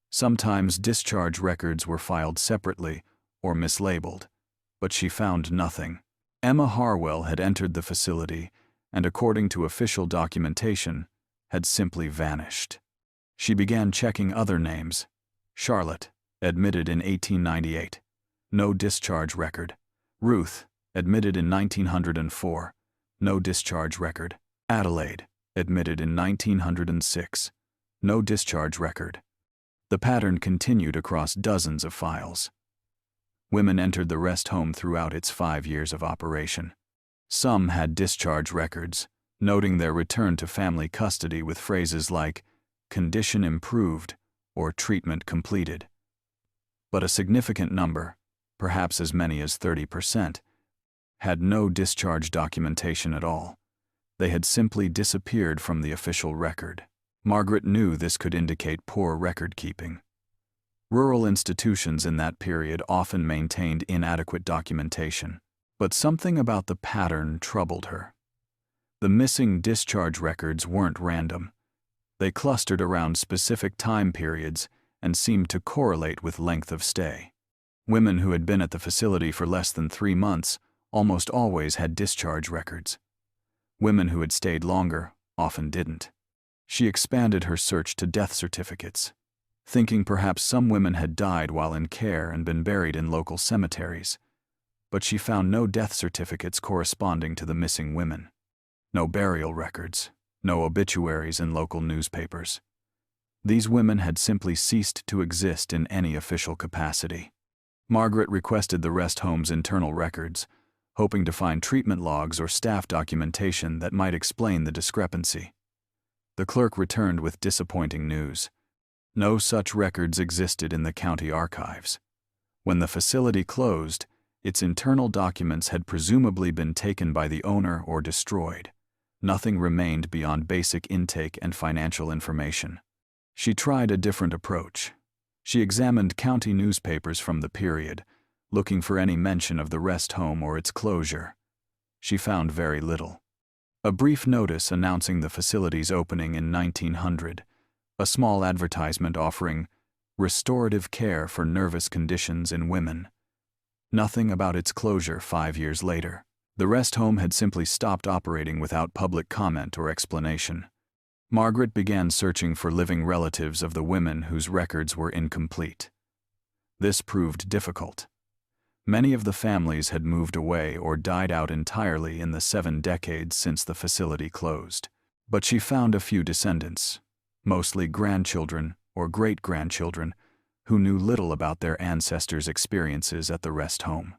Sometimes discharge records were filed separately or mislabeled, but she found nothing. Emma Harwell had entered the facility and, according to official documentation, had simply vanished. She began checking other names. Charlotte, admitted in 1898. No discharge record. Ruth, admitted in 1904. No discharge record. Adelaide, admitted in 1906. No discharge record. The pattern continued across dozens of files. Women entered the rest home throughout its 5 years of operation. Some had discharge records, noting their return to family custody with phrases like condition improved or treatment completed. But a significant number, perhaps as many as 30%, had no discharge documentation at all. They had simply disappeared from the official record. Margaret knew this could indicate poor record-keeping. Rural institutions in that period often maintained inadequate documentation, but something about the pattern troubled her. The missing discharge records weren't random. They clustered around specific time periods and seemed to correlate with length of stay. Women who had been at the facility for less than 3 months almost always had discharge records. Women who had stayed longer often didn't. She expanded her search to death certificates, thinking perhaps some women had died while in care and been buried in local cemeteries, but she found no death certificates corresponding to the missing women. No burial records, no obituaries in local newspapers. These women had simply ceased to exist in any official capacity. Margaret requested the rest home's internal records, hoping to find treatment logs or staff documentation that might explain the discrepancy. The clerk returned with disappointing news. No such records existed in the county archives. When the facility closed, its internal documents had presumably been taken by the owner or destroyed. Nothing remained beyond basic intake and financial information. She tried a different approach. She examined county newspapers from the period, looking for any mention of the rest home or its closure. She found very little. A brief notice announcing the facility's opening in 1900, a small advertisement offering restorative care for nervous conditions in women. Nothing about its closure 5 years later. The rest home had simply stopped operating without public comment or explanation. Margaret began searching for living relatives of the women whose records were incomplete. This proved difficult. Many of the families had moved away or died out entirely in the 7 decades since the facility closed. But she found a few descendants, mostly grandchildren or great-grandchildren, who knew little about their ancestors' experiences at the rest home.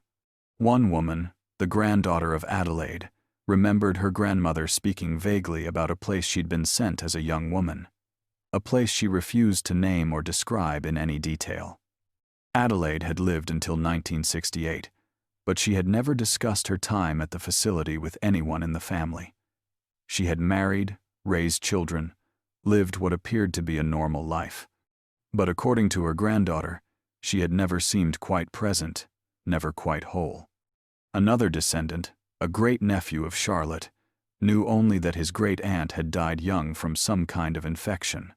One woman, the granddaughter of Adelaide, remembered her grandmother speaking vaguely about a place she'd been sent as a young woman, a place she refused to name or describe in any detail. Adelaide had lived until 1968, but she had never discussed her time at the facility with anyone in the family. She had married, raised children, lived what appeared to be a normal life. But according to her granddaughter, she had never seemed quite present, never quite whole. Another descendant, a great-nephew of Charlotte, knew only that his great-aunt had died young from some kind of infection.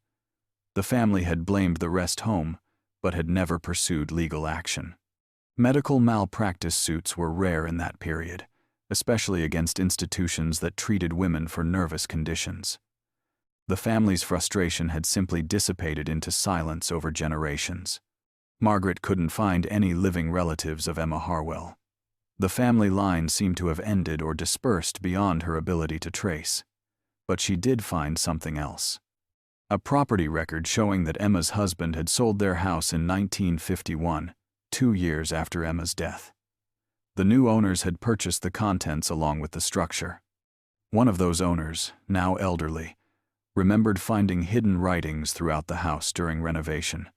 The family had blamed the rest home, but had never pursued legal action. Medical malpractice suits were rare in that period, especially against institutions that treated women for nervous conditions. The family's frustration had simply dissipated into silence over generations. Margaret couldn't find any living relatives of Emma Harwell. The family line seemed to have ended or dispersed beyond her ability to trace. But she did find something else. A property record showing that Emma's husband had sold their house in 1951, 2 years after Emma's death. The new owners had purchased the contents along with the structure. One of those owners, now elderly, remembered finding hidden writings throughout the house during renovation.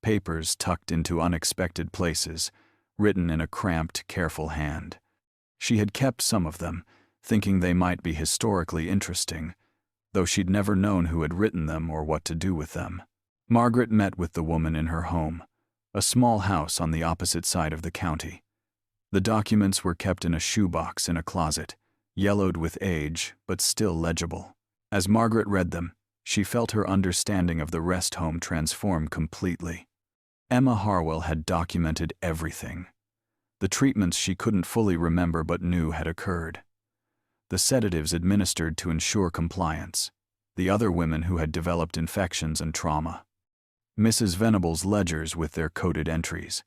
Papers tucked into unexpected places, written in a cramped, careful hand. She had kept some of them, thinking they might be historically interesting, though she'd never known who had written them or what to do with them. Margaret met with the woman in her home, a small house on the opposite side of the county. The documents were kept in a shoebox in a closet, yellowed with age, but still legible. As Margaret read them, she felt her understanding of the rest home transform completely. Emma Harwell had documented everything. the treatments she couldn't fully remember but knew had occurred, the sedatives administered to ensure compliance, the other women who had developed infections and trauma. Mrs. Venable's ledgers with their coded entries,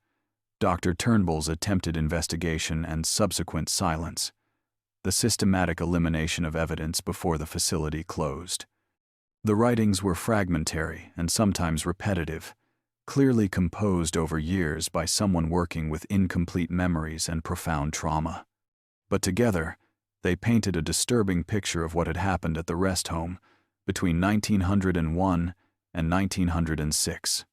Dr. Turnbull's attempted investigation and subsequent silence, the systematic elimination of evidence before the facility closed. The writings were fragmentary and sometimes repetitive, clearly composed over years by someone working with incomplete memories and profound trauma. But together, they painted a disturbing picture of what had happened at the rest home between 1901 and 1906.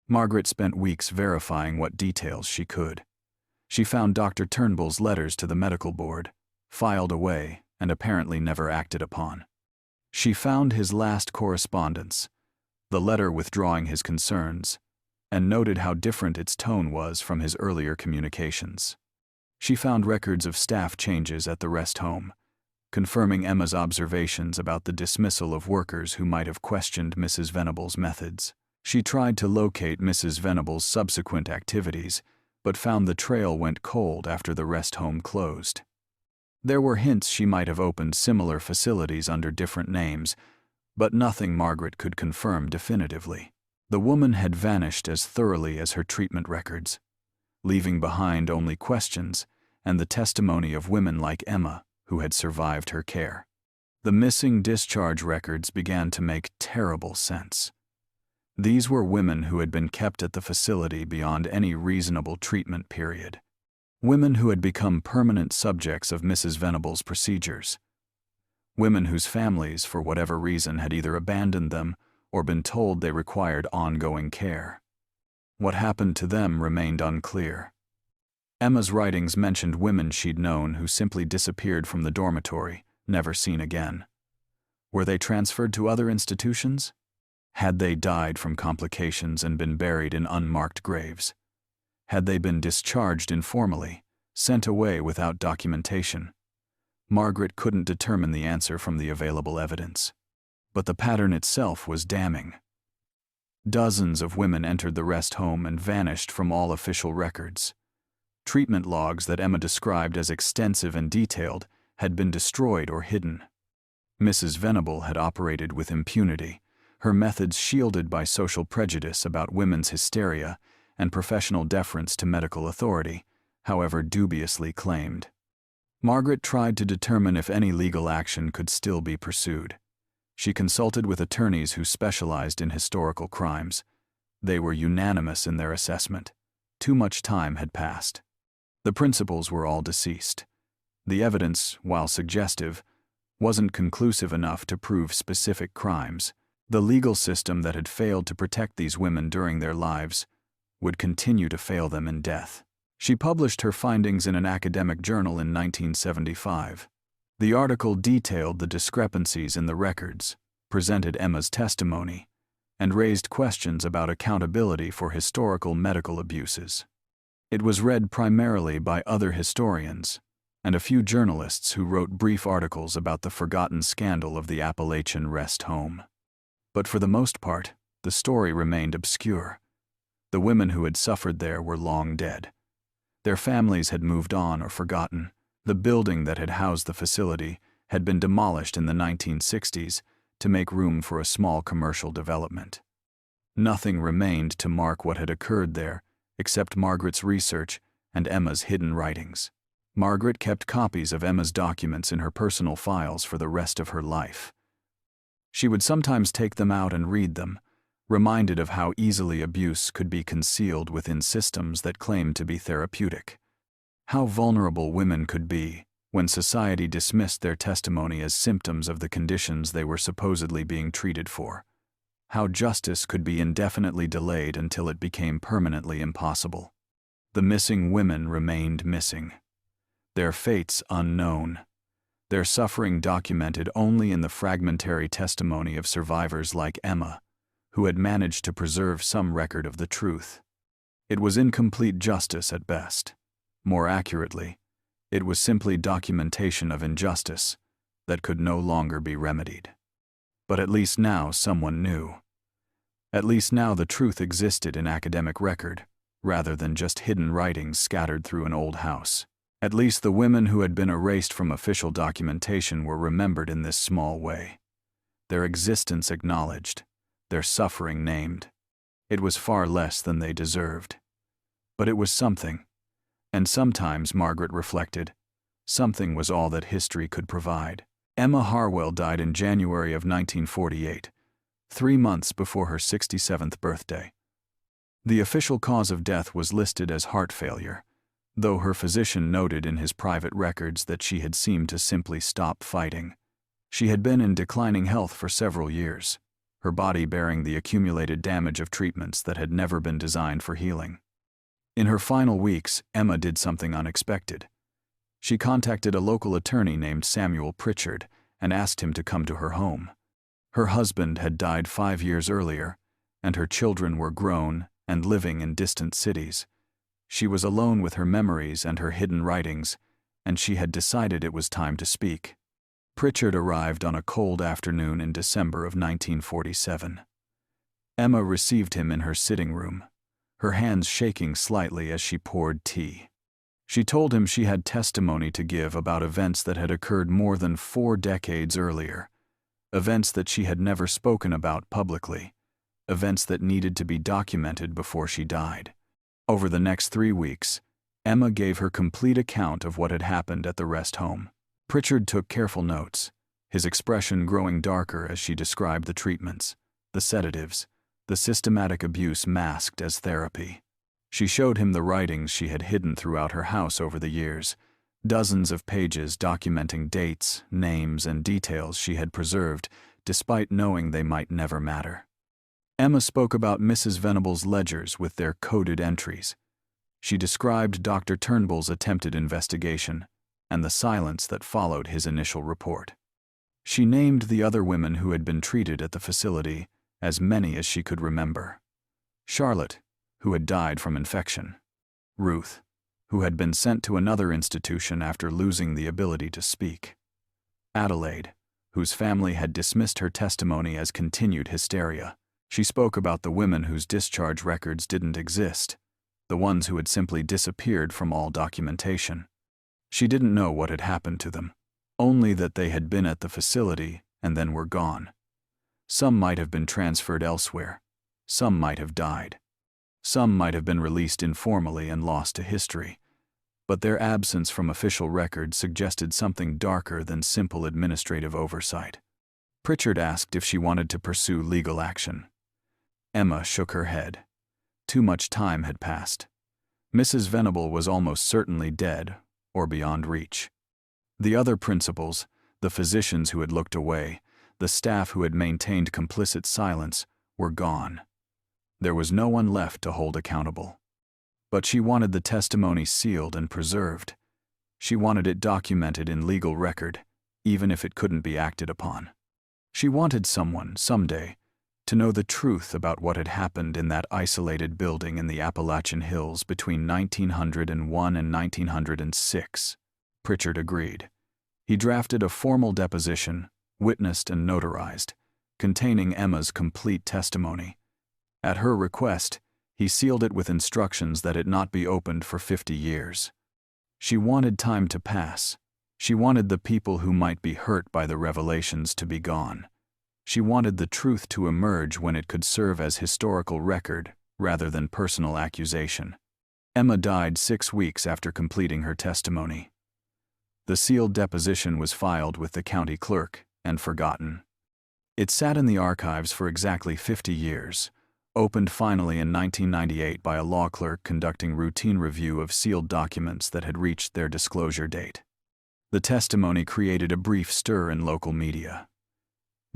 Margaret spent weeks verifying what details she could. She found Dr. Turnbull's letters to the medical board, filed away and apparently never acted upon. She found his last correspondence, the letter withdrawing his concerns, and noted how different its tone was from his earlier communications. She found records of staff changes at the rest home, confirming Emma's observations about the dismissal of workers who might have questioned Mrs. Venable's methods. She tried to locate Mrs. Venable's subsequent activities, but found the trail went cold after the rest home closed. There were hints she might have opened similar facilities under different names, but nothing Margaret could confirm definitively. The woman had vanished as thoroughly as her treatment records, leaving behind only questions and the testimony of women like Emma who had survived her care. The missing discharge records began to make terrible sense. These were women who had been kept at the facility beyond any reasonable treatment period. Women who had become permanent subjects of Mrs. Venable's procedures. Women whose families, for whatever reason, had either abandoned them or been told they required ongoing care. What happened to them remained unclear. Emma's writings mentioned women she'd known who simply disappeared from the dormitory, never seen again. Were they transferred to other institutions? Had they died from complications and been buried in unmarked graves? Had they been discharged informally, sent away without documentation? Margaret couldn't determine the answer from the available evidence. But the pattern itself was damning. Dozens of women entered the rest home and vanished from all official records. Treatment logs that Emma described as extensive and detailed had been destroyed or hidden. Mrs. Venable had operated with impunity, her methods shielded by social prejudice about women's hysteria and professional deference to medical authority, however dubiously claimed. Margaret tried to determine if any legal action could still be pursued. She consulted with attorneys who specialized in historical crimes. They were unanimous in their assessment. Too much time had passed. The principals were all deceased. The evidence, while suggestive, wasn't conclusive enough to prove specific crimes. The legal system that had failed to protect these women during their lives would continue to fail them in death. She published her findings in an academic journal in 1975. The article detailed the discrepancies in the records, presented Emma's testimony, and raised questions about accountability for historical medical abuses. It was read primarily by other historians and a few journalists who wrote brief articles about the forgotten scandal of the Appalachian rest home. But for the most part, the story remained obscure. The women who had suffered there were long dead. Their families had moved on or forgotten. The building that had housed the facility had been demolished in the 1960s to make room for a small commercial development. Nothing remained to mark what had occurred there except Margaret's research and Emma's hidden writings. Margaret kept copies of Emma's documents in her personal files for the rest of her life. She would sometimes take them out and read them, reminded of how easily abuse could be concealed within systems that claimed to be therapeutic. How vulnerable women could be when society dismissed their testimony as symptoms of the conditions they were supposedly being treated for. How justice could be indefinitely delayed until it became permanently impossible. The missing women remained missing. Their fates unknown. Their suffering documented only in the fragmentary testimony of survivors like Emma, who had managed to preserve some record of the truth. It was incomplete justice at best. More accurately, it was simply documentation of injustice that could no longer be remedied. But at least now someone knew. At least now the truth existed in academic record, rather than just hidden writings scattered through an old house. At least the women who had been erased from official documentation were remembered in this small way. Their existence acknowledged, their suffering named. It was far less than they deserved. But it was something. And sometimes, Margaret reflected, something was all that history could provide. Emma Harwell died in January of 1948, 3 months before her 67th birthday. The official cause of death was listed as heart failure, though her physician noted in his private records that she had seemed to simply stop fighting. She had been in declining health for several years, her body bearing the accumulated damage of treatments that had never been designed for healing. In her final weeks, Emma did something unexpected. She contacted a local attorney named Samuel Pritchard and asked him to come to her home. Her husband had died 5 years earlier, and her children were grown and living in distant cities. She was alone with her memories and her hidden writings, and she had decided it was time to speak. Pritchard arrived on a cold afternoon in December of 1947. Emma received him in her sitting room, her hands shaking slightly as she poured tea. She told him she had testimony to give about events that had occurred more than 4 decades earlier, events that she had never spoken about publicly, events that needed to be documented before she died. Over the next 3 weeks, Emma gave her complete account of what had happened at the rest home. Pritchard took careful notes, his expression growing darker as she described the treatments, the sedatives, the systematic abuse masked as therapy. She showed him the writings she had hidden throughout her house over the years, dozens of pages documenting dates, names, and details she had preserved, despite knowing they might never matter. Emma spoke about Mrs. Venable's ledgers with their coded entries. She described Dr. Turnbull's attempted investigation and the silence that followed his initial report. She named the other women who had been treated at the facility, as many as she could remember. Charlotte, who had died from infection. Ruth, who had been sent to another institution after losing the ability to speak. Adelaide, whose family had dismissed her testimony as continued hysteria. She spoke about the women whose discharge records didn't exist, the ones who had simply disappeared from all documentation. She didn't know what had happened to them, only that they had been at the facility and then were gone. Some might have been transferred elsewhere. Some might have died. Some might have been released informally and lost to history. But their absence from official records suggested something darker than simple administrative oversight. Pritchard asked if she wanted to pursue legal action. Emma shook her head. Too much time had passed. Mrs. Venable was almost certainly dead, or beyond reach. The other principals, the physicians who had looked away, the staff who had maintained complicit silence, were gone. There was no one left to hold accountable. But she wanted the testimony sealed and preserved. She wanted it documented in legal record, even if it couldn't be acted upon. She wanted someone, someday, to know the truth about what had happened in that isolated building in the Appalachian hills between 1901 and 1906. Pritchard agreed. He drafted a formal deposition, witnessed and notarized, containing Emma's complete testimony. At her request, he sealed it with instructions that it not be opened for 50 years. She wanted time to pass. She wanted the people who might be hurt by the revelations to be gone. She wanted the truth to emerge when it could serve as historical record rather than personal accusation. Emma died 6 weeks after completing her testimony. The sealed deposition was filed with the county clerk and forgotten. It sat in the archives for exactly 50 years, opened finally in 1998 by a law clerk conducting routine review of sealed documents that had reached their disclosure date. The testimony created a brief stir in local media.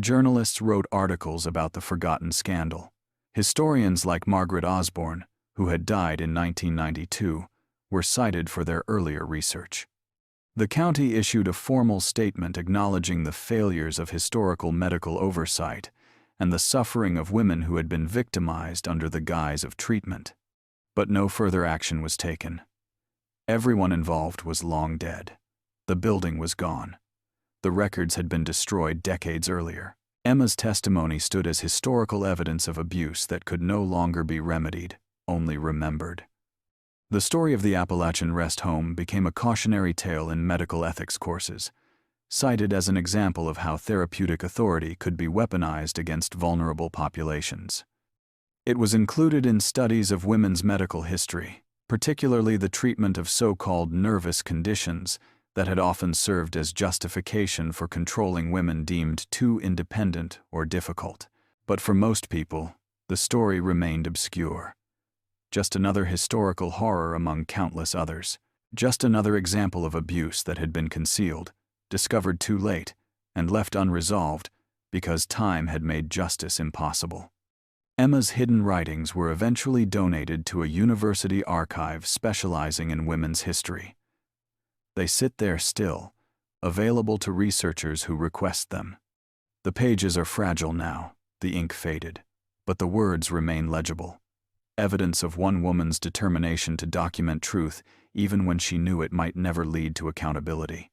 Journalists wrote articles about the forgotten scandal. Historians like Margaret Osborne, who had died in 1992, were cited for their earlier research. The county issued a formal statement acknowledging the failures of historical medical oversight and the suffering of women who had been victimized under the guise of treatment. But no further action was taken. Everyone involved was long dead. The building was gone. The records had been destroyed decades earlier. Emma's testimony stood as historical evidence of abuse that could no longer be remedied, only remembered. The story of the Appalachian rest home became a cautionary tale in medical ethics courses, cited as an example of how therapeutic authority could be weaponized against vulnerable populations. It was included in studies of women's medical history, particularly the treatment of so-called nervous conditions that had often served as justification for controlling women deemed too independent or difficult. But for most people, the story remained obscure. Just another historical horror among countless others. Just another example of abuse that had been concealed, discovered too late, and left unresolved because time had made justice impossible. Emma's hidden writings were eventually donated to a university archive specializing in women's history. They sit there still, available to researchers who request them. The pages are fragile now, the ink faded, but the words remain legible. Evidence of one woman's determination to document truth even when she knew it might never lead to accountability.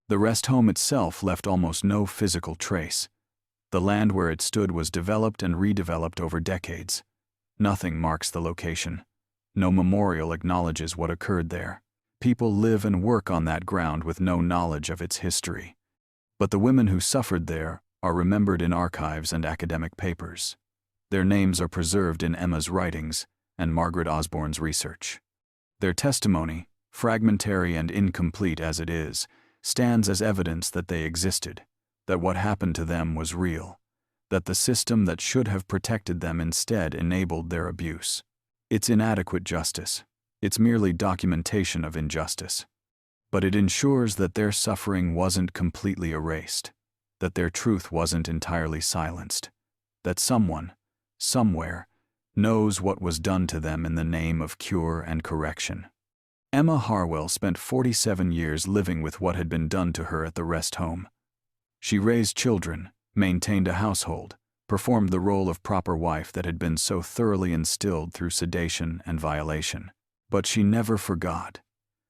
The rest home itself left almost no physical trace. The land where it stood was developed and redeveloped over decades. Nothing marks the location. No memorial acknowledges what occurred there. People live and work on that ground with no knowledge of its history. But the women who suffered there are remembered in archives and academic papers. Their names are preserved in Emma's writings and Margaret Osborne's research. Their testimony, fragmentary and incomplete as it is, stands as evidence that they existed, that what happened to them was real, that the system that should have protected them instead enabled their abuse. It's inadequate justice. It's merely documentation of injustice. But it ensures that their suffering wasn't completely erased, that their truth wasn't entirely silenced, that someone, somewhere, knows what was done to them in the name of cure and correction. Emma Harwell spent 47 years living with what had been done to her at the rest home. She raised children, maintained a household, performed the role of proper wife that had been so thoroughly instilled through sedation and violation. But she never forgot.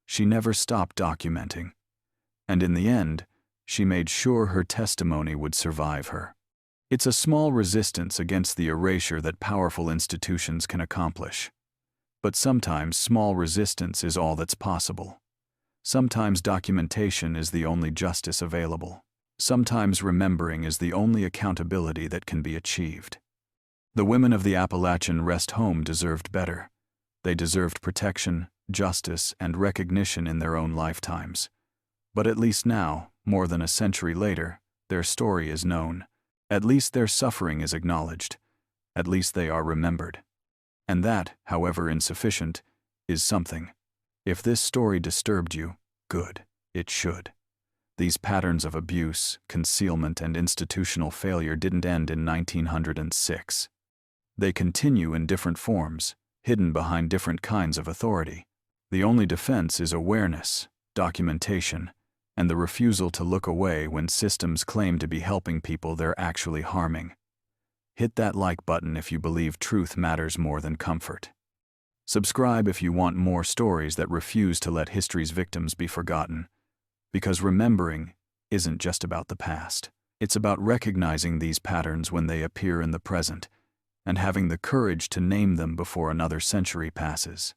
She never stopped documenting. And in the end, she made sure her testimony would survive her. It's a small resistance against the erasure that powerful institutions can accomplish. But sometimes small resistance is all that's possible. Sometimes documentation is the only justice available. Sometimes remembering is the only accountability that can be achieved. The women of the Appalachian rest home deserved better. They deserved protection, justice, and recognition in their own lifetimes. But at least now, more than a century later, their story is known. At least their suffering is acknowledged. At least they are remembered. And that, however insufficient, is something. If this story disturbed you, good, it should. These patterns of abuse, concealment, and institutional failure didn't end in 1906. They continue in different forms, hidden behind different kinds of authority. The only defense is awareness, documentation, and the refusal to look away when systems claim to be helping people they're actually harming. Hit that like button if you believe truth matters more than comfort. Subscribe if you want more stories that refuse to let history's victims be forgotten. Because remembering isn't just about the past. It's about recognizing these patterns when they appear in the present and having the courage to name them before another century passes.